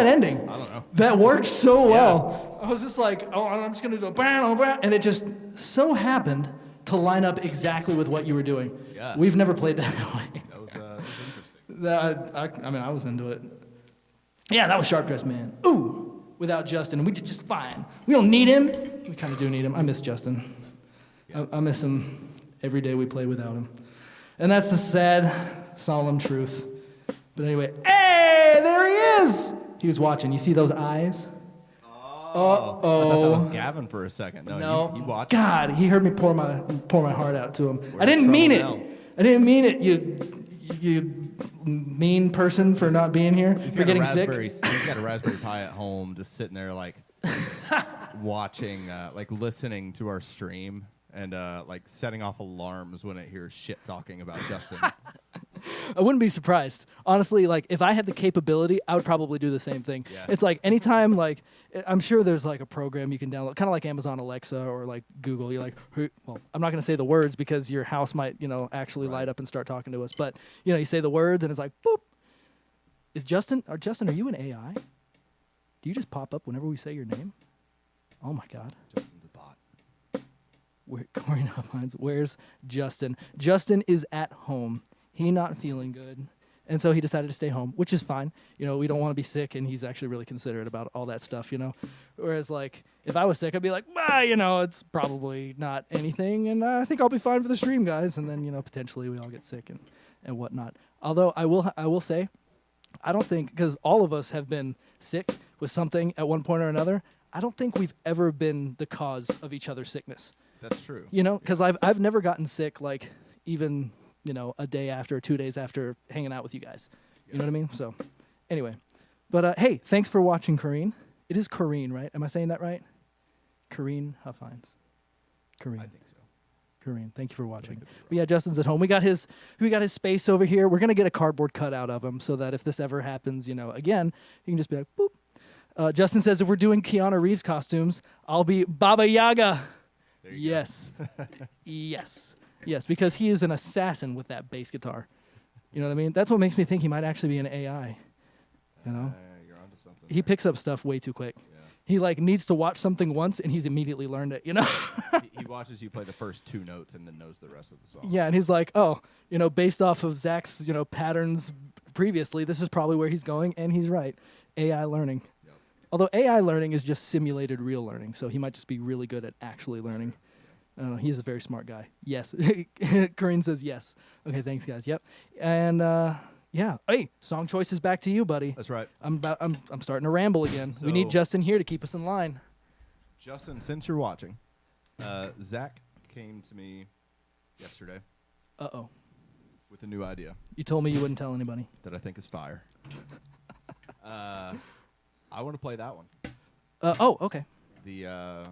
ending? I don't know. That worked so well. I was just like, oh, I'm just going to do a bam, bam, and it just so happened to line up exactly with what you were doing. Yeah. We've never played that way. That was interesting. I mean, I was into it. Yeah, that was Sharp Dressed Man. Ooh, without Justin, we did just fine. We don't need him. We kind of do need him. I miss Justin. I miss him every day we play without him. And that's the sad, solemn truth. But anyway, hey, there he is. He was watching. You see those eyes? I thought that was Gavin for a second. No, you watched. God, he heard me pour my heart out to him. We're I didn't in mean it. trouble now. I didn't mean it. You mean person for not being here, for getting sick. He's got a Raspberry Pi at home, just sitting there like watching, like listening to our stream, and like setting off alarms when it hears shit talking about Justin. I wouldn't be surprised. Honestly, like if I had the capability, I would probably do the same thing. Yeah. It's like anytime, like I'm sure there's like a program you can download, kind of like Amazon Alexa or like Google. You're like, well, I'm not going to say the words because your house might, actually light up and start talking to us. But you say the words and it's like, boop. Justin, are you an AI? Do you just pop up whenever we say your name? Oh my God. Justin's a bot. Corey Huffines, where's Justin? Justin is at home. He not feeling good. And so he decided to stay home, which is fine. We don't want to be sick, and he's actually really considerate about all that stuff, Whereas, like, if I was sick, I'd be like, it's probably not anything, and I think I'll be fine for the stream, guys. And then, potentially we all get sick and whatnot. Although I will say, I don't think, because all of us have been sick with something at one point or another, I don't think we've ever been the cause of each other's sickness. That's true. Because I've never gotten sick, like, even a day after, 2 days after hanging out with you guys. You know what I mean? So, anyway. But, hey, thanks for watching, Corrine. It is Corrine, right? Am I saying that right? Corrine Huffines. Corrine. I think so. Corrine, thank you for watching. But yeah, Justin's at home. We got his space over here. We're going to get a cardboard cutout of him so that if this ever happens, again, he can just be like, boop. Justin says if we're doing Keanu Reeves costumes, I'll be Baba Yaga. There you Yes. Yes, because he is an assassin with that bass guitar. You know what I mean? That's what makes me think he might actually be an AI. You're onto something. He picks up stuff way too quick. Yeah. He like needs to watch something once and he's immediately learned it, He watches you play the first two notes and then knows the rest of the song. Yeah, and he's like, oh, based off of Zach's, patterns previously, this is probably where he's going, and he's right. AI learning. Yep. Although AI learning is just simulated real learning, so he might just be really good at actually learning. I don't know. He's a very smart guy. Yes. Corinne says yes. Okay, thanks, guys. Yep. And yeah. Hey, song choice is back to you, buddy. That's right. I'm starting to ramble again. We need So- Justin here to keep us in line. Justin, since you're watching, Zach came to me yesterday Uh-oh. with a new idea You told me you wouldn't tell anybody. that I think is fire. I want to play that one. Oh, okay. The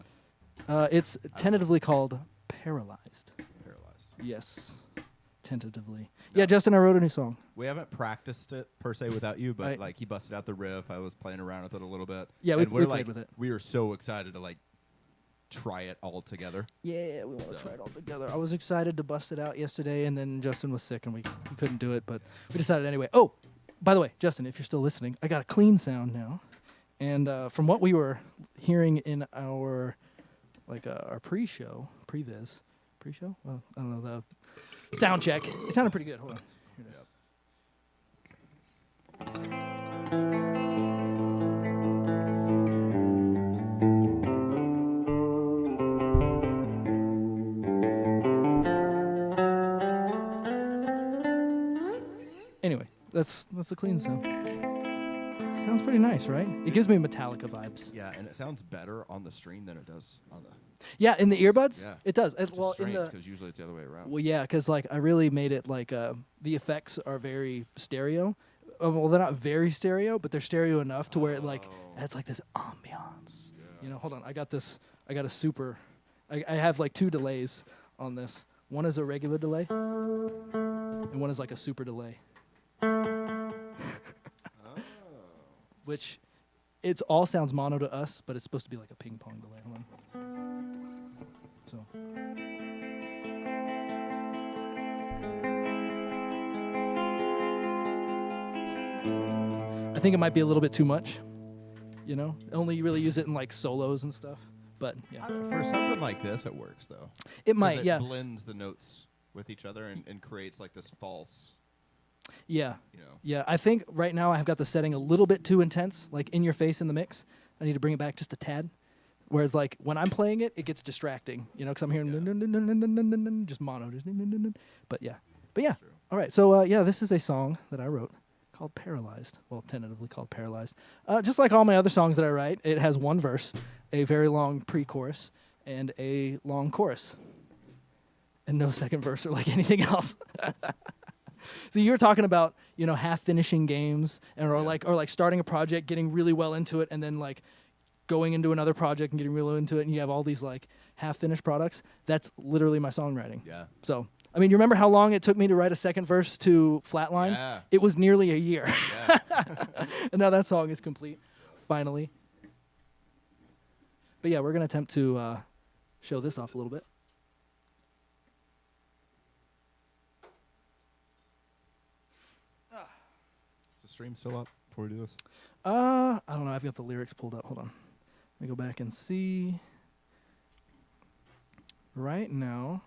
It's tentatively called Paralyzed. Paralyzed. Yes. Tentatively. Yeah, Justin, I wrote a new song. We haven't practiced it per se without you, but Right. like he busted out the riff. I was playing around with it a little bit. Yeah, and we we're played like, with it. We are so excited to like try it all together. Yeah, we want to So- try it all together. I was excited to bust it out yesterday, and then Justin was sick, and we couldn't do it, but we decided anyway. Oh, by the way, Justin, if you're still listening, I got a clean sound now. And from what we were hearing in our our pre-show, pre-show? Well, I don't know, the sound check. It sounded pretty good. Hold on. Here it is. Anyway, that's the clean sound. Sounds pretty nice, right? It gives me Metallica vibes. Yeah, and it sounds better on the stream than it does on the. Yeah, in the earbuds, Yeah. it does. It's Well, in strange the because usually it's the other way around. well, yeah, because like I really made it like the effects are very stereo. Well, they're not very stereo, but they're stereo enough to where it like adds like this ambiance. You know, hold on, I got a super. I have like two delays on this. One is a regular delay, and one is like a super delay. Which, it's all sounds mono to us, but it's supposed to be like a ping pong delay. Hold on. So. I think it might be a little bit too much. You know, only really use it in like solos and stuff. But yeah, For something like this, it works though. it 'Cause might. it Yeah, blends the notes with each other and creates like this false, yeah, you know. yeah. I think right now I have got the setting a little bit too intense, like in your face in the mix. I need to bring it back just a tad. Whereas like when I'm playing it, it gets distracting, you know, because I'm hearing just mono. But yeah. True. All right. So yeah, this is a song that I wrote called Paralyzed. Well, tentatively called Paralyzed. Just like all my other songs that I write, it has one verse, a very long pre-chorus, and a long chorus. And no second verse or like anything else. So you were talking about, you know, half finishing games and or like starting a project, getting really well into it, and then like going into another project and getting really into it, and you have all these like half finished products. That's literally my songwriting. Yeah. So I mean, you remember how long it took me to write a second verse to Flatline? Yeah. It was nearly a year. Yeah. And now that song is complete, finally. But yeah, we're going to attempt to show this off a little bit. Is the stream still up before we do this? I don't know. I've got the lyrics pulled up. Hold on. Let me go back and see. Right now.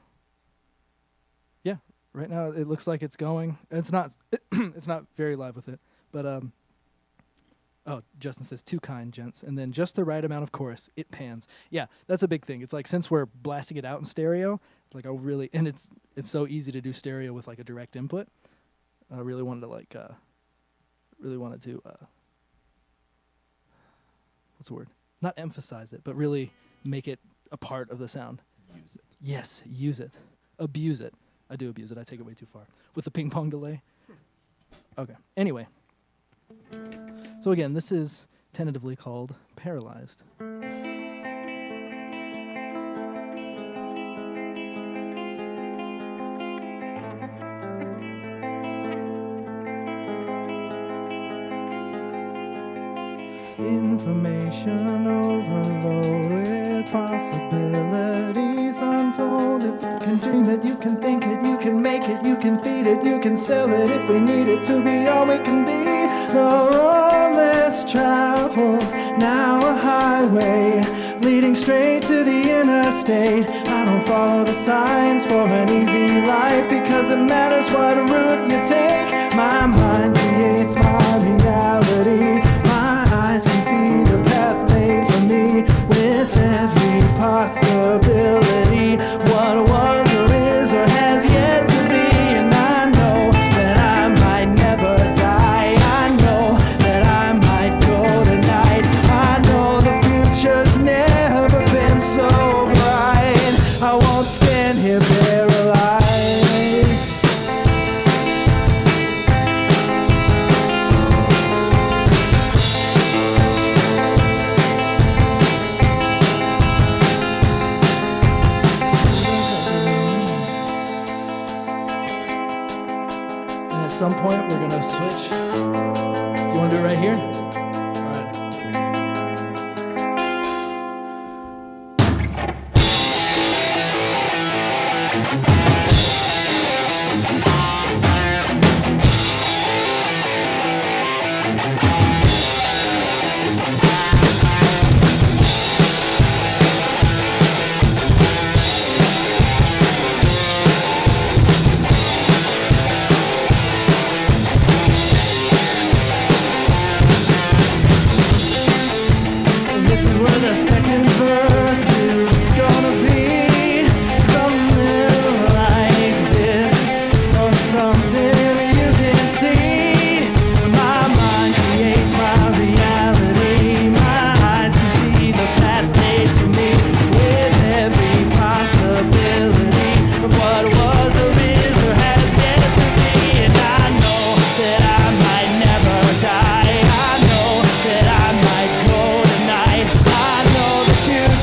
Yeah, right now it looks like it's going. It's not. It's not very live with it, but oh, Justin says too kind, gents, and then just the right amount of chorus. It pans. Yeah, that's a big thing. It's like since we're blasting it out in stereo, like I really, and it's so easy to do stereo with like a direct input. I really wanted to like what's the word? Not emphasize it, but really make it a part of the sound. Use it. Yes, use it. Abuse it. I do abuse it. I take it way too far. With the ping pong delay. Okay. Anyway. So again, this is tentatively called Paralyzed. Information overload with possibilities untold. If you can dream it, you can think it, you can make it, you can feed it, you can sell it. If we need it to be all we can be, the road less travels, now a highway leading straight to the interstate. I don't follow the signs for an easy life because it matters what route you take. My mind creates my reality. Eyes can see the path laid for me with every possibility. What was or is or has yet to be, and I know that I might never die. I know that I might go tonight. I know the future's never been so bright. I won't stand here paralyzed. At some point, we're gonna switch. Do you want to do it right here? All right. And this is where the second verse is gonna be something like this, or something you can see. My mind creates my reality. My eyes can see the path laid for me with every possibility of what was or is or has yet to be. And I know that I might never die. I know that I might go tonight. I know the future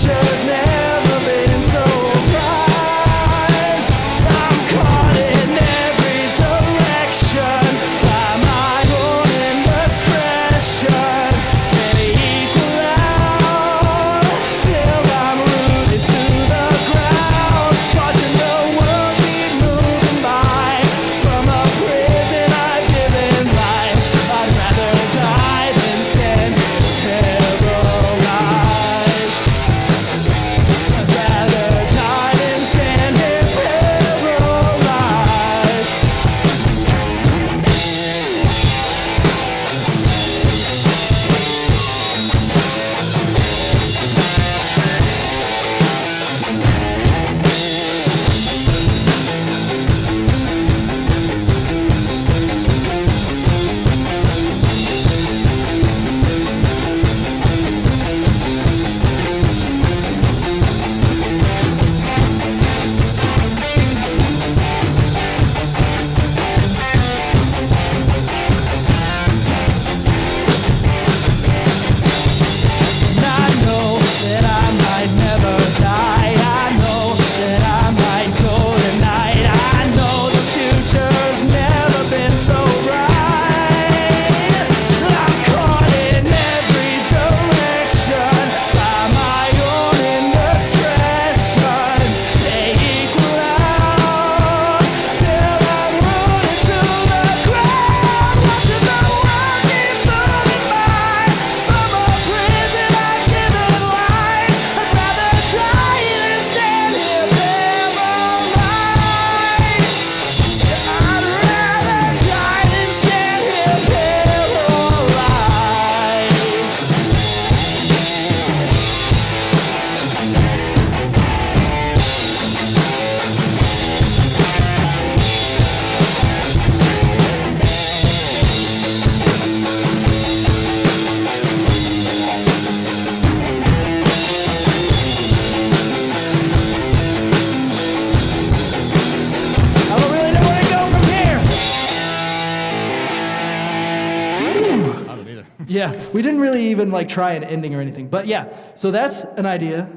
Yeah, we didn't really even like try an ending or anything. But yeah, so that's an idea.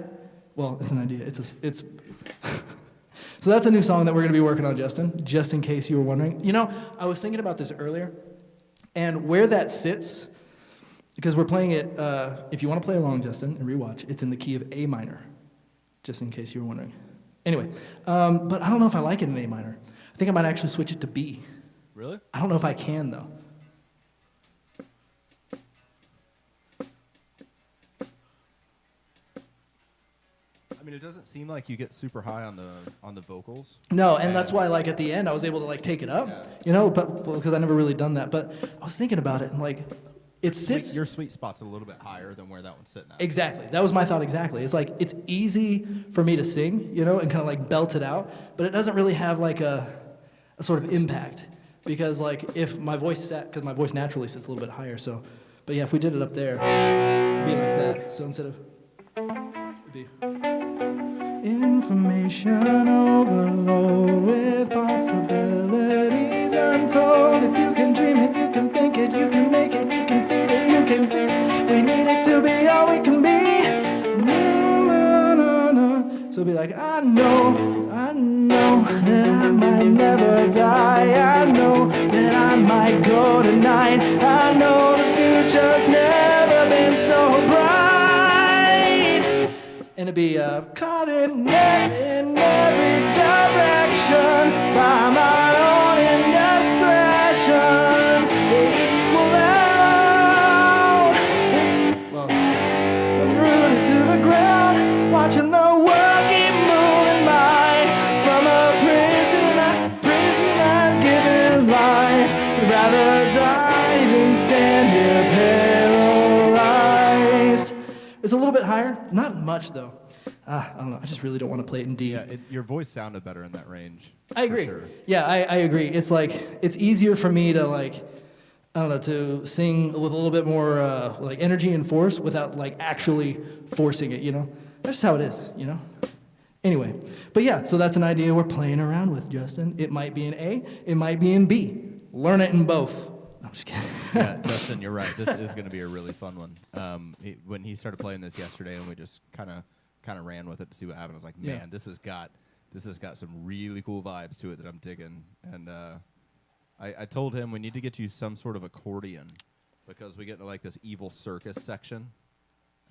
Well, it's an idea. It's So that's a new song that we're going to be working on, Justin, just in case you were wondering. You know, I was thinking about this earlier, and where that sits, because we're playing it, if you want to play along, Justin, and rewatch, it's in the key of A minor, just in case you were wondering. Anyway, but I don't know if I like it in A minor. I think I might actually switch it to B. Really? I don't know if I can, though. I mean, it doesn't seem like you get super high on the vocals. No, and that's why, like, at the end, I was able to, like, take it up, you know, but because I never really done that. But I was thinking about it, and, like, it sits... Your sweet spot's a little bit higher than where that one's sitting at. Exactly. That was my thought exactly. It's like, it's easy for me to sing, you know, and kind of, like, belt it out, but it doesn't really have, like, a sort of impact. Because, like, if my voice because my voice naturally sits a little bit higher, so... But, yeah, if we did it up there, it'd be like that. So instead of... It'd be... Information overload with possibilities untold. If you can dream it, you can think it, you can make it, you can feed it, you can feed it. We need it to be all we can be. So be like, I know that I might never die. I know that I might go tonight. I know the future's never been so bright. And it'd be caught in every direction by my own indiscretions. They equal out. Well, from rooted to the ground, watching the world keep moving by. From a prison I've given life. I'd rather die than stand here paralyzed. It's a little bit higher, not much though. I don't know. I just really don't want to play it in D. Yeah, your voice sounded better in that range. I agree. For sure. Yeah, I agree. It's like it's easier for me to like, I don't know, to sing with a little bit more like energy and force without like actually forcing it. You know, that's just how it is. You know. Anyway, but yeah, so that's an idea we're playing around with, Justin. It might be in A, it might be in B. Learn it in both. I'm just kidding. Yeah, Justin, you're right. This is going to be a really fun one. When he started playing this yesterday, and we just kind of ran with it to see what happened, I was like, man, Yeah. this has got some really cool vibes to it that I'm digging. And I told him we need to get you some sort of accordion because we get into like this evil circus section.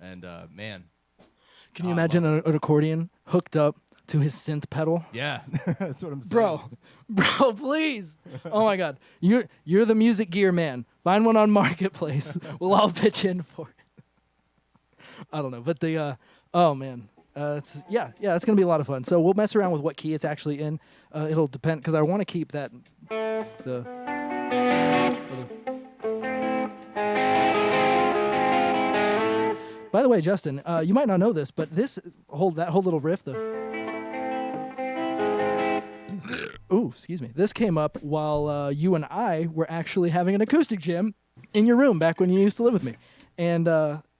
And man, Can you imagine an accordion hooked up to his synth pedal? yeah, that's what I'm saying, Bro, please. Oh my God, you're the music gear man. Find one on Marketplace. We'll all pitch in for it. I don't know, but the oh man, it's gonna be a lot of fun. So we'll mess around with what key it's actually in. It'll depend because I want to keep that By the way, Justin, you might not know this, but that whole little riff, ooh, excuse me. This came up while you and I were actually having an acoustic jam in your room back when you used to live with me, and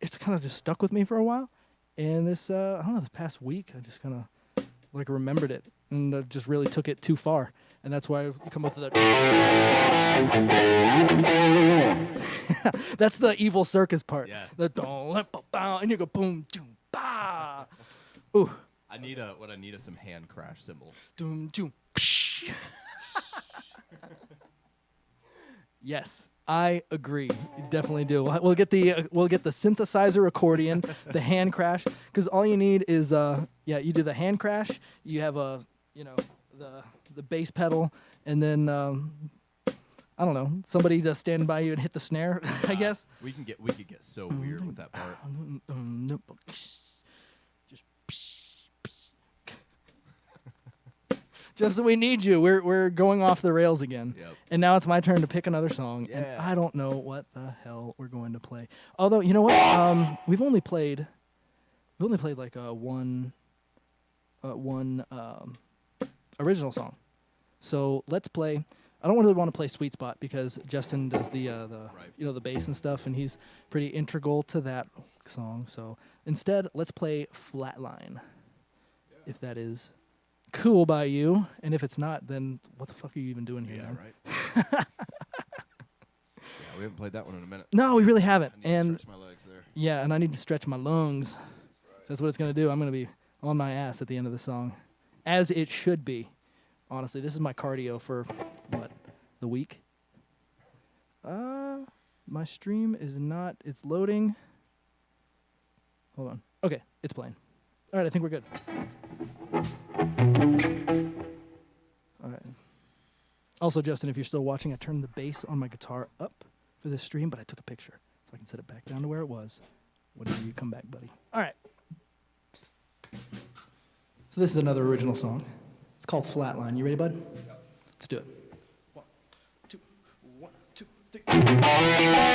it's kind of just stuck with me for a while. And this, I don't know, this past week, I just kind of like remembered it and just really took it too far, and that's why I come up with that. That's the evil circus part. Yeah. The don't let and you go boom, doom, ba. Ooh. what I need is some hand crash cymbals. Doom, doom, psh. Yes, I agree. You definitely do. We'll get the synthesizer accordion, the hand crash, because all you need is you do the hand crash. You have the bass pedal, and then I don't know, somebody just stand by you and hit the snare. I guess We could get so weird with that part. Justin, we need you. We're going off the rails again. Yep. And now it's my turn to pick another song. And Yeah. I don't know what the hell we're going to play. Although, you know what? We've only played like one original song. So let's play. I don't really want to play Sweet Spot because Justin does the the bass and stuff, and he's pretty integral to that song. So instead, let's play Flatline. If that is cool by you, and if it's not, then what the fuck are you even doing here? Yeah, man? right. Yeah, we haven't played that one in a minute. No, we really haven't. I need And to stretch my legs there. yeah, and I need to stretch my lungs. That's what it's going to do. I'm going to be on my ass at the end of the song, as it should be. Honestly, this is my cardio for, what, the week? My stream is not, it's loading. Hold on. Okay, it's playing. All right, I think we're good. All right. Also, Justin, if you're still watching, I turned the bass on my guitar up for this stream, but I took a picture so I can set it back down to where it was. Whenever you come back, buddy. All right. So this is another original song. It's called Flatline. You ready, bud? Yep. Let's do it. 1, 2, 1, 2, 3.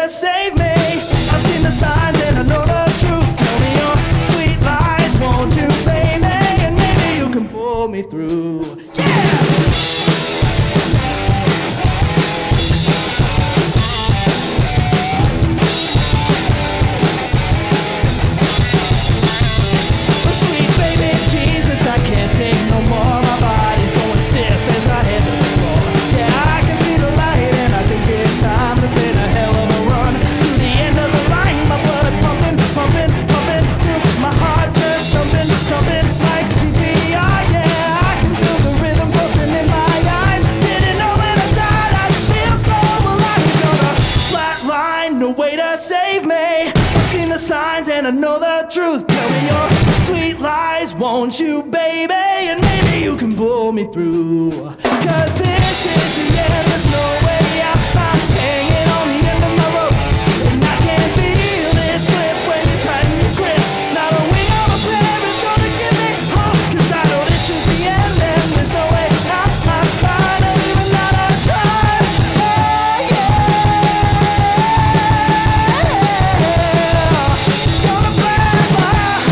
Save me. I've seen the signs and I know the truth. Tell me your sweet lies, won't you, baby? And maybe you can pull me through. Yeah! Sweet baby Jesus, I can't take no more. My body's going stiff as I hit the floor. Yeah, I can see the light and I think it's time. It's been a hell of a run to the end of the line. My blood pumping, pumping, pumping through my heart, just thumping, thumping like CPR. Yeah, I can feel the rhythm pulsing in my eyes. Didn't know when I died I'd feel so alive. Gonna flatline, no way to save me. I've seen the signs and I know the truth. Tell me your sweet lies, won't you, baby? And maybe you can pull me through. 'Cause this is the end, there's no way out. I'm hanging on the end of my rope, and I can feel it slip when you tighten your grip. Not a wing of a prayer is gonna give me hope, 'cause I know this is the end and there's no way out. I'm finally even out of time. Oh yeah, gonna flatline.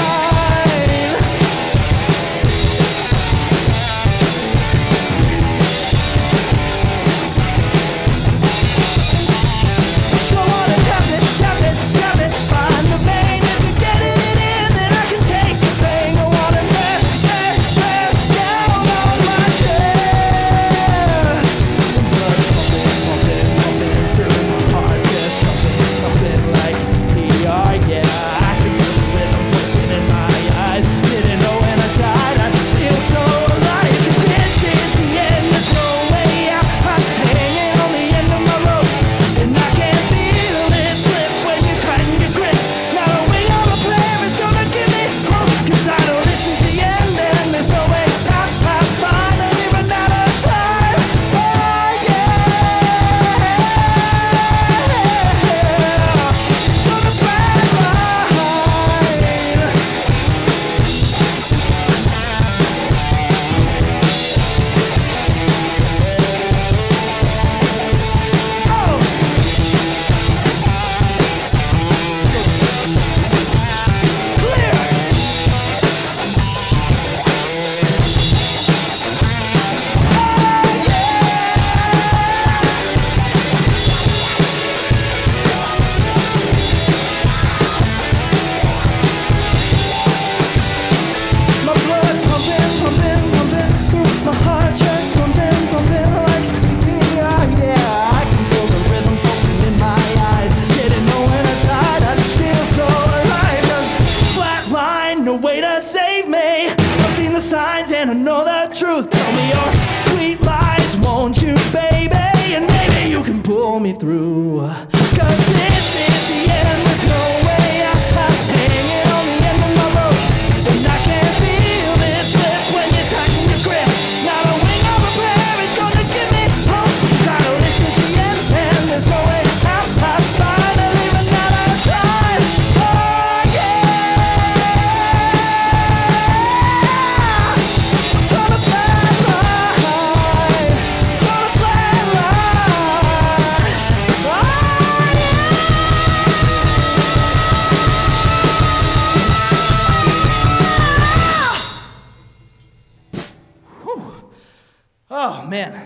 Oh man.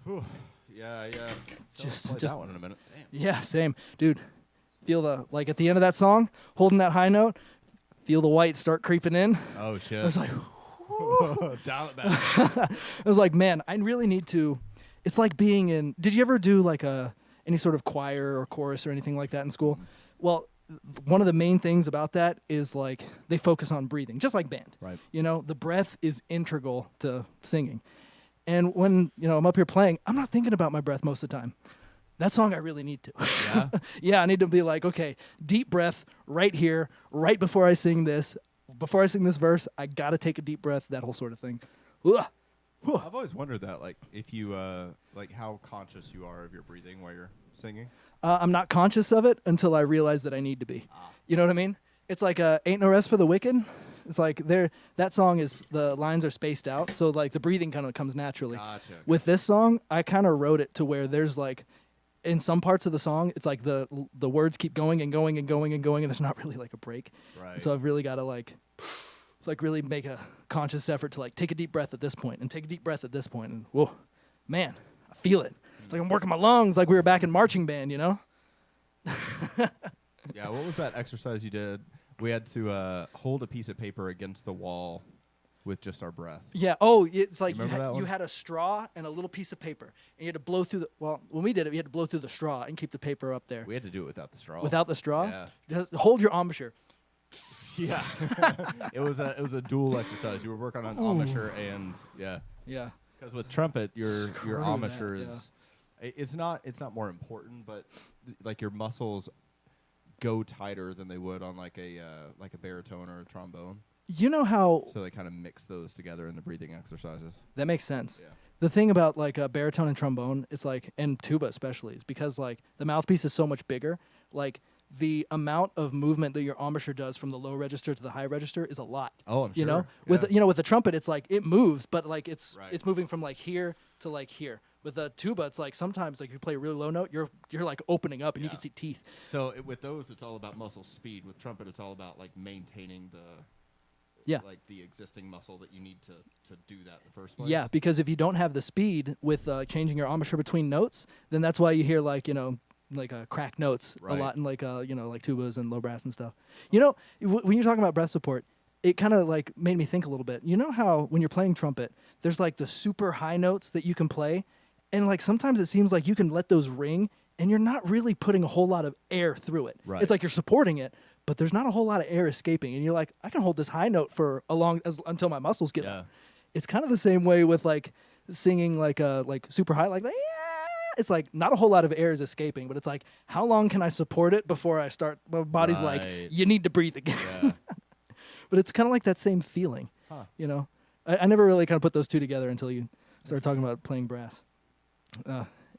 Whew. Yeah. Just- Play just- that one in a minute. Damn. Yeah, same. Dude, feel the, like at the end of that song, holding that high note, feel the white start creeping in. Oh shit. I was like, Dial it back. I was like, man, I really need to. It's like being in. Did you ever do like any sort of choir or chorus or anything like that in school? Well, one of the main things about that is like they focus on breathing, just like band. Right. You know, the breath is integral to singing. And when I'm up here playing, I'm not thinking about my breath most of the time. That song I really need to. Yeah? Yeah, I need to be like, okay, deep breath right here, right before I sing this. Before I sing this verse, I gotta take a deep breath. That whole sort of thing. Ugh. I've always wondered that, like, if you, like, how conscious you are of your breathing while you're singing. I'm not conscious of it until I realize that I need to be. You know what I mean? It's like Ain't No Rest for the Wicked. It's like that song is, the lines are spaced out, so like the breathing kind of comes naturally. Gotcha. With this song, I kind of wrote it to where there's like, in some parts of the song, it's like the words keep going and going and going and going, and there's not really like a break. Right. So I've really got to like really make a conscious effort to like take a deep breath at this point and take a deep breath at this point, and whoa, man, I feel it. It's like I'm working my lungs like we were back in marching band, you know? Yeah, what was that exercise you did? We had to hold a piece of paper against the wall with just our breath. Yeah. Oh, it's like Remember that you one? had a straw and a little piece of paper, and you had to blow through the. Well, when we did it, we had to blow through the straw and keep the paper up there. We had to do it without the straw. Without the straw, Yeah. just hold your embouchure. Yeah. it was a dual exercise. You were working on embouchure and yeah. Yeah. Because with trumpet, your Screw embouchure that, is it's not more important, but like your muscles go tighter than they would on like a baritone or a trombone. You know how So they kind of mix those together in the breathing exercises. that makes sense. Yeah. The thing about like a baritone and trombone, it's like, and tuba especially, is because like the mouthpiece is so much bigger. Like the amount of movement that your embouchure does from the low register to the high register is a lot. Oh, I'm sure. You know, Yeah. with the trumpet, it's like it moves, but like it's Right. moving from like here to like here. With the tuba, it's like sometimes like if you play a really low note, you're like opening up and you Yeah. can see teeth. So with those, it's all about muscle speed. With trumpet, it's all about like maintaining Yeah. like the existing muscle that you need to do that in the first place. Yeah, because if you don't have the speed with changing your embouchure between notes, then that's why you hear like cracked notes Right. a lot in like like tubas and low brass and stuff. You know, when you're talking about breath support, it kind of like made me think a little bit. You know how when you're playing trumpet, there's like the super high notes that you can play, and like sometimes it seems like you can let those ring, and you're not really putting a whole lot of air through it. Right. It's like you're supporting it, but there's not a whole lot of air escaping, and you're like, I can hold this high note for until my muscles get Yeah. up. It's kind of the same way with like singing like super high, like yeah. It's like not a whole lot of air is escaping, but it's like how long can I support it before I start? My body's like, Right. you need to breathe again. Yeah. But it's kind of like that same feeling, Huh. you know. I never really kind of put those two together until you start talking about playing brass.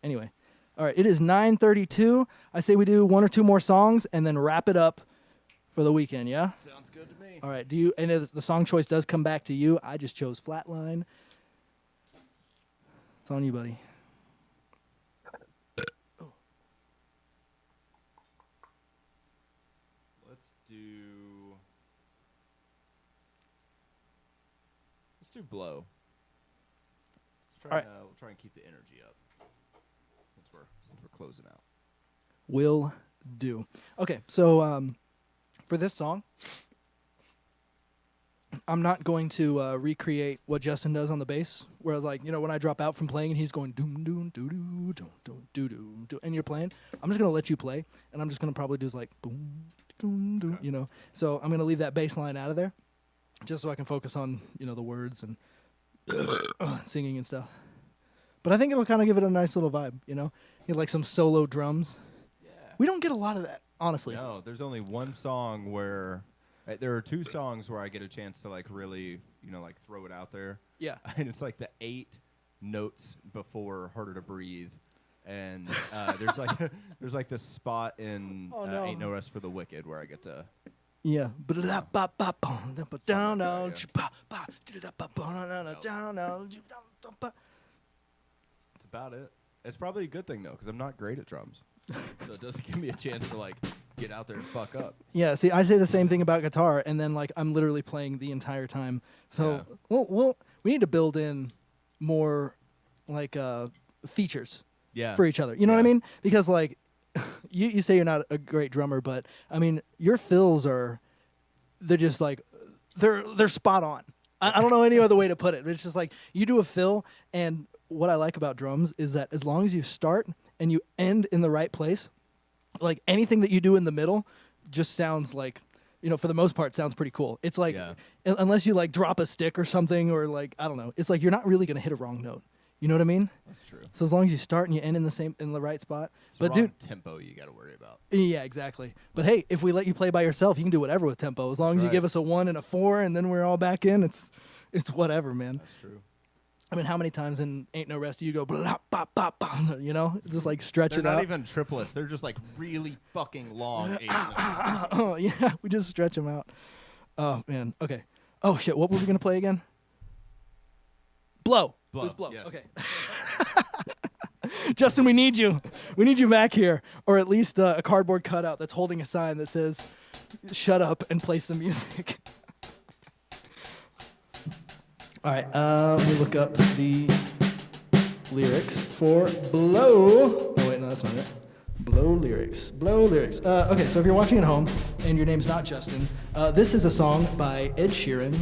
Anyway, all right, it is 9:32. I say we do one or two more songs and then wrap it up for the weekend. Yeah. Sounds good to me. All right. And the song choice does come back to you. I just chose Flatline. It's on you, buddy. Let's do Blow. All right. We'll try and keep the energy up since we're closing out. Will do. Okay, so for this song, I'm not going to recreate what Justin does on the bass, where like when I drop out from playing and he's going doom doom doo doo doom doom doo doo doo, and you're playing. I'm just gonna let you play, and I'm just gonna probably do like boom doom doom, Okay. So I'm gonna leave that bass line out of there, just so I can focus on the words and singing and stuff. But I think it'll kind of give it a nice little vibe, Get like some solo drums. Yeah. We don't get a lot of that, honestly. No, there's only one song where there are two songs where I get a chance to like really, like throw it out there. Yeah. And it's like the 8 notes before Harder to Breathe. And there's like this spot in Oh, no. Ain't No Rest for the Wicked where I get to Yeah. It's about it. It's probably a good thing though, because I'm not great at drums, so it doesn't give me a chance to like get out there and fuck up. Yeah, see, I say the same thing about guitar, and then like I'm literally playing the entire time. So we need to build in more like features for each other. You know what I mean? Because like you say you're not a great drummer, but I mean your fills they're just like they're spot on. I don't know any other way to put it. It's just like you do a fill, and what I like about drums is that as long as you start and you end in the right place, like anything that you do in the middle just sounds like, you know, for the most part sounds pretty cool. It's like unless you like drop a stick or something, or like I don't know, it's like you're not really gonna hit a wrong note. You know what I mean? That's true. So as long as you start and you end in the right spot. It's but the wrong dude, tempo you got to worry about. Yeah, exactly. But hey, if we let you play by yourself, you can do whatever with tempo. As long as you give us a 1 and a 4, and then we're all back in. It's whatever, man. That's true. I mean, how many times in Ain't No Rest do you go blah, blah, blah, blah, you know, just like stretch They're it out. not even triplets. They're just like really fucking long 8 notes. Oh yeah, we just stretch them out. Oh man. Okay. Oh shit. What were we gonna play again? Blow. It was blow. Yes. Okay. Justin, we need you. We need you back here, or at least a cardboard cutout that's holding a sign that says "Shut up and play some music." All right. Let me look up the lyrics for "Blow." Oh wait, no, that's not it. Blow lyrics. Blow lyrics. Okay, so if you're watching at home and your name's not Justin, this is a song by Ed Sheeran,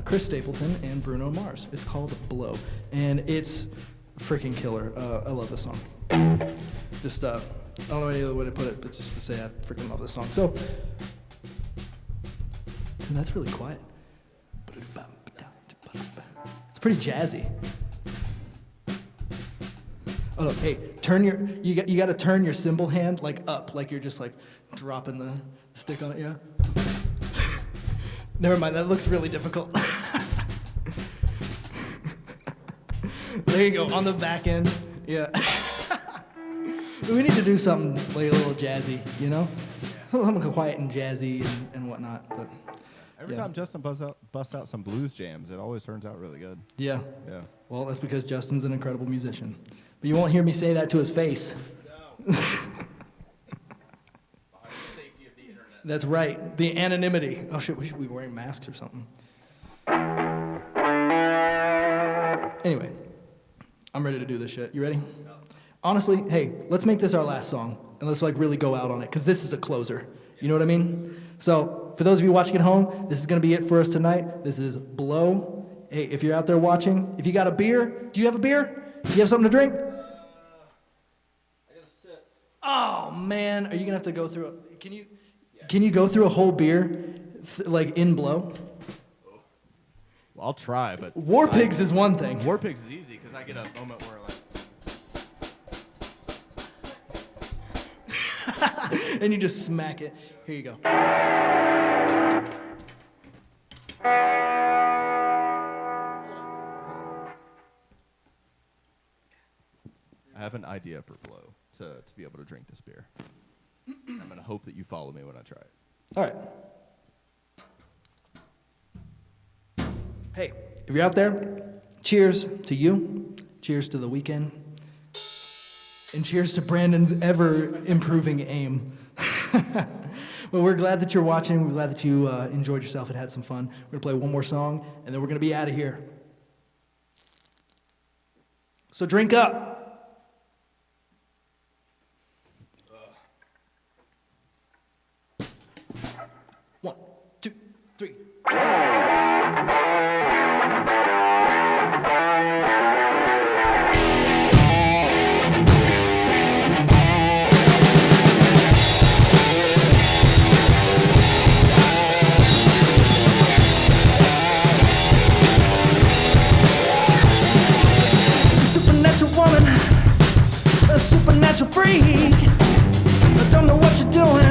Chris Stapleton, and Bruno Mars. It's called Blow, and it's freaking killer. I love this song. Just, I don't know any other way to put it, but just to say I freaking love this song. So, dude, that's really quiet. It's pretty jazzy. Oh no! Hey, you got to turn your cymbal hand like up, like you're just like dropping the stick on it. Yeah. Never mind. That looks really difficult. There you go on the back end. Yeah. We need to do something like a little jazzy, you know, something quiet and jazzy and whatnot. But every time Justin busts out some blues jams, it always turns out really good. Yeah. Yeah. Well, that's because Justin's an incredible musician. But you won't hear me say that to his face. No. Behind the safety of the internet. That's right. The anonymity. Oh shit, we should be wearing masks or something. Anyway, I'm ready to do this shit. You ready? No. Honestly, hey, let's make this our last song. And let's like really go out on it, because this is a closer. You know what I mean? So, for those of you watching at home, this is going to be it for us tonight. This is Blow. Hey, if you're out there watching, if you got a beer, do you have a beer? Do you have something to drink? Oh man, are you gonna have to go through? Can you go through a whole beer, like in Blow? Well, I'll try, but War Pigs is one thing. War Pigs is easy because I get a moment where like, and you just smack it. Here you go. I have an idea for Blow to be able to drink this beer. I'm gonna hope that you follow me when I try it. All right. Hey, if you're out there, cheers to you. Cheers to the weekend. And cheers to Brandon's ever-improving aim. Well, we're glad that you're watching. We're glad that you enjoyed yourself and had some fun. We're going to play one more song, and then we're going to be out of here. So drink up. One, two, three. Supernatural woman, a supernatural freak. I don't know what you're doing.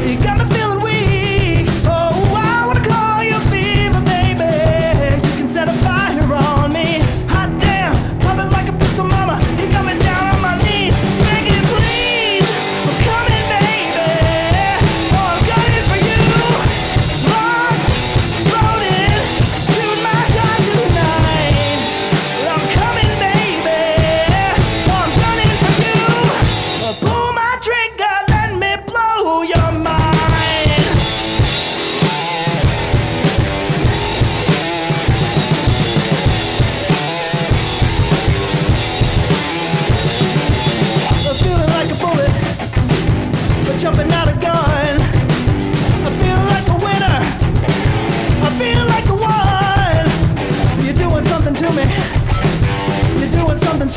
You got me feeling weak. Oh, I wanna call you fever, baby. You can set a fire on me. Hot damn, pop it like a pistol, mama. You got me down on my knees, begging please. I'm coming, baby. Oh, I'm gunning for you. Locked, loaded, shoot my shot tonight. I'm coming, baby. Oh, I'm gunning for you.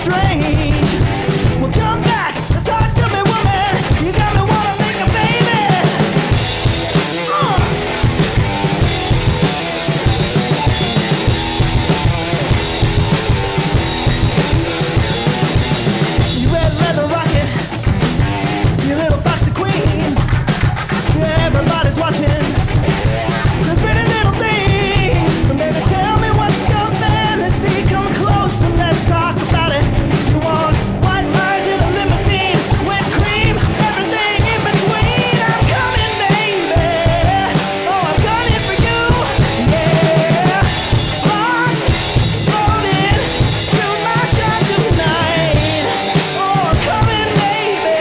strange. Well, jump back and talk to me, woman. You got me wanna make a baby. You red leather rocket, you little foxy queen. Yeah, everybody's watching. The pretty little thing. But baby, tell me what's your fantasy. Come close and let's talk about it. You want white lines in a limousine, whipped cream, everything in between. I'm coming, baby. Oh, I've got it for you. Yeah. Locked, loaded, shoot my shot tonight. Oh, I'm coming, baby.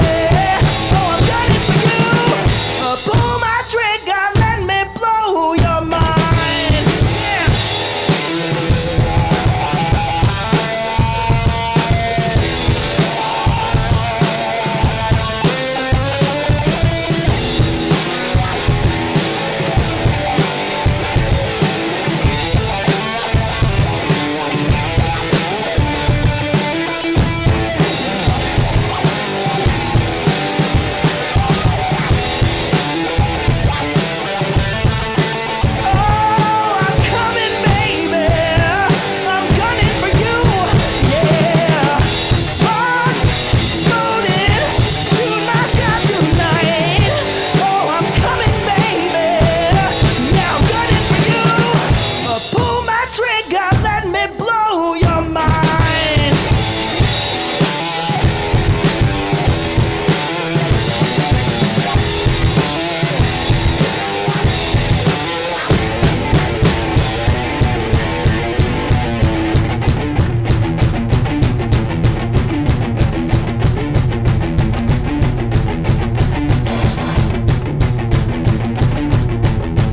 Oh, I've got it for you. Pull my trigger, let me blow your mind. Yeah. Oh, I'm coming, baby. I'm gunning for you. Yeah. Locked, loaded, shoot my shot tonight. Oh, I'm coming, baby. Yeah, I'm gunning for you. Pull my trigger, let me blow your mind.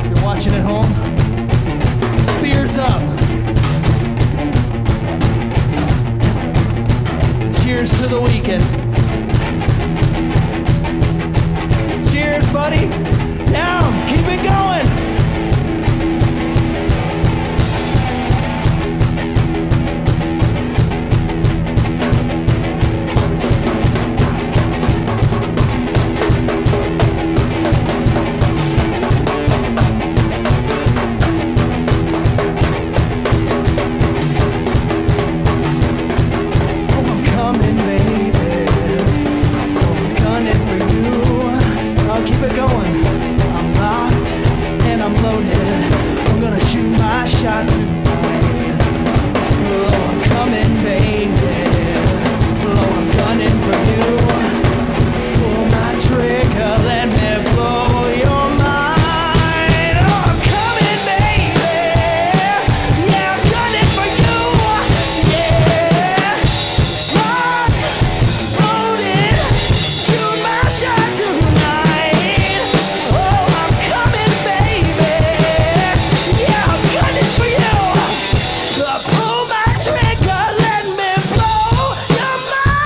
If you're watching at home, beers up. Cheers to the weekend. Cheers, buddy. Down. Keep it going. Oh, I'm coming, baby. Oh, I'm gunning for you. I'll keep it going. I'm locked and I'm loaded. I'm gonna shoot my shot tonight. Oh, I'm coming, baby. Oh, I'm gunning for you. Pull my trigger, let me blow your mind. Oh, I'm coming, baby. Yeah, I'm gunning for you. Yeah. Locked, loaded, shoot my shot tonight. Oh, I'm coming, baby. Yeah, I'm gunning for you. Pull my trigger, let me blow your mind.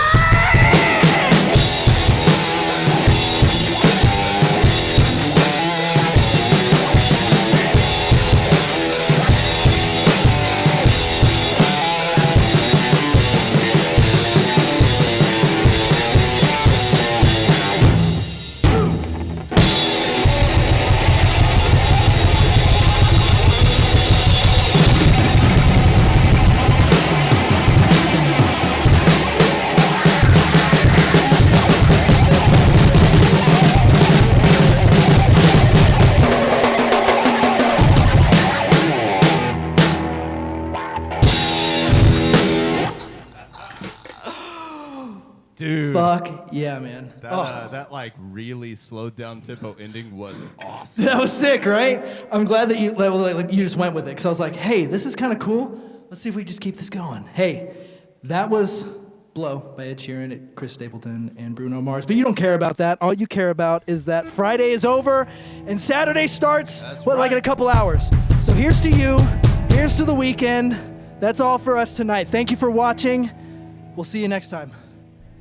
Dude. Fuck yeah, man. That like really slowed down tempo ending was awesome. That was sick, right? I'm glad that you just went with it, because I was like, hey, this is kind of cool. Let's see if we just keep this going. Hey, that was Blow by Ed Sheeran, Chris Stapleton, and Bruno Mars. But you don't care about that. All you care about is that Friday is over and Saturday starts, like in a couple hours. So here's to you. Here's to the weekend. That's all for us tonight. Thank you for watching. We'll see you next time.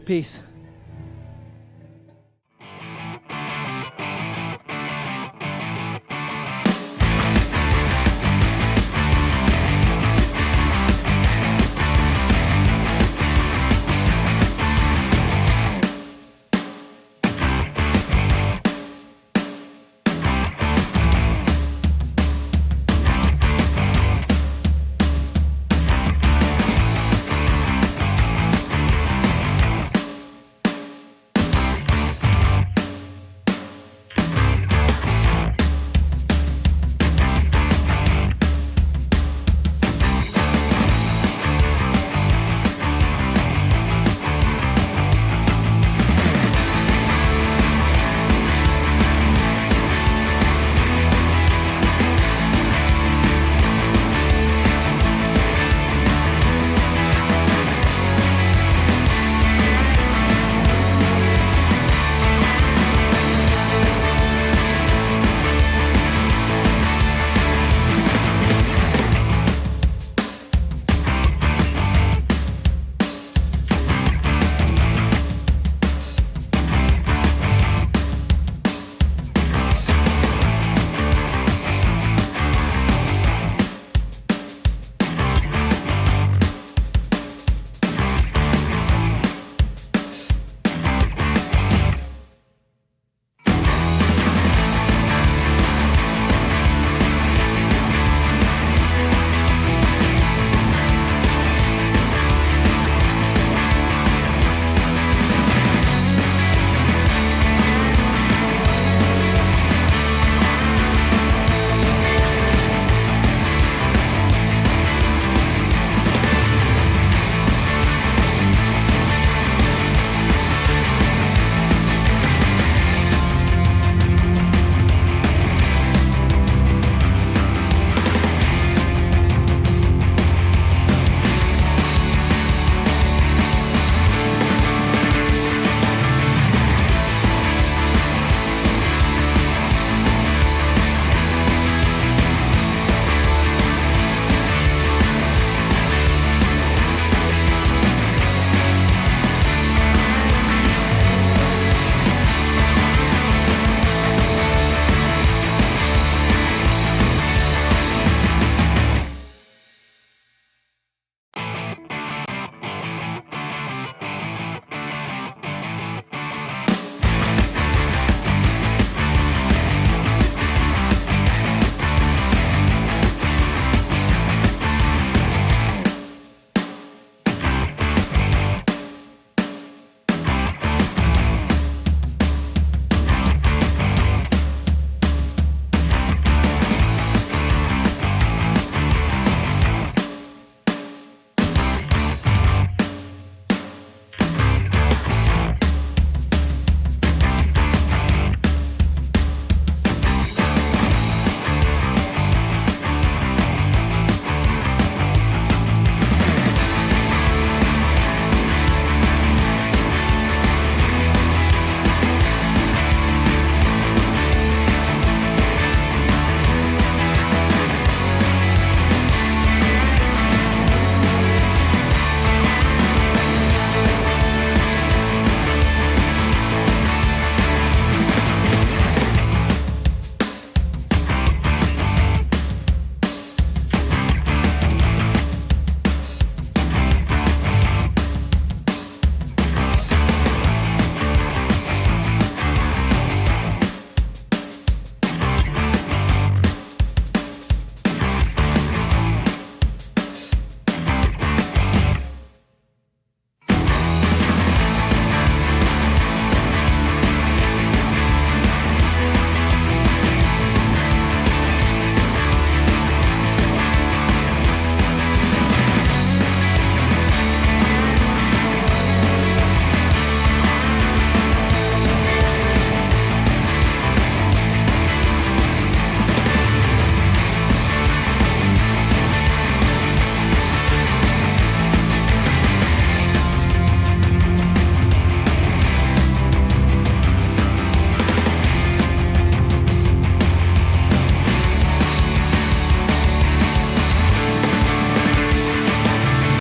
Peace.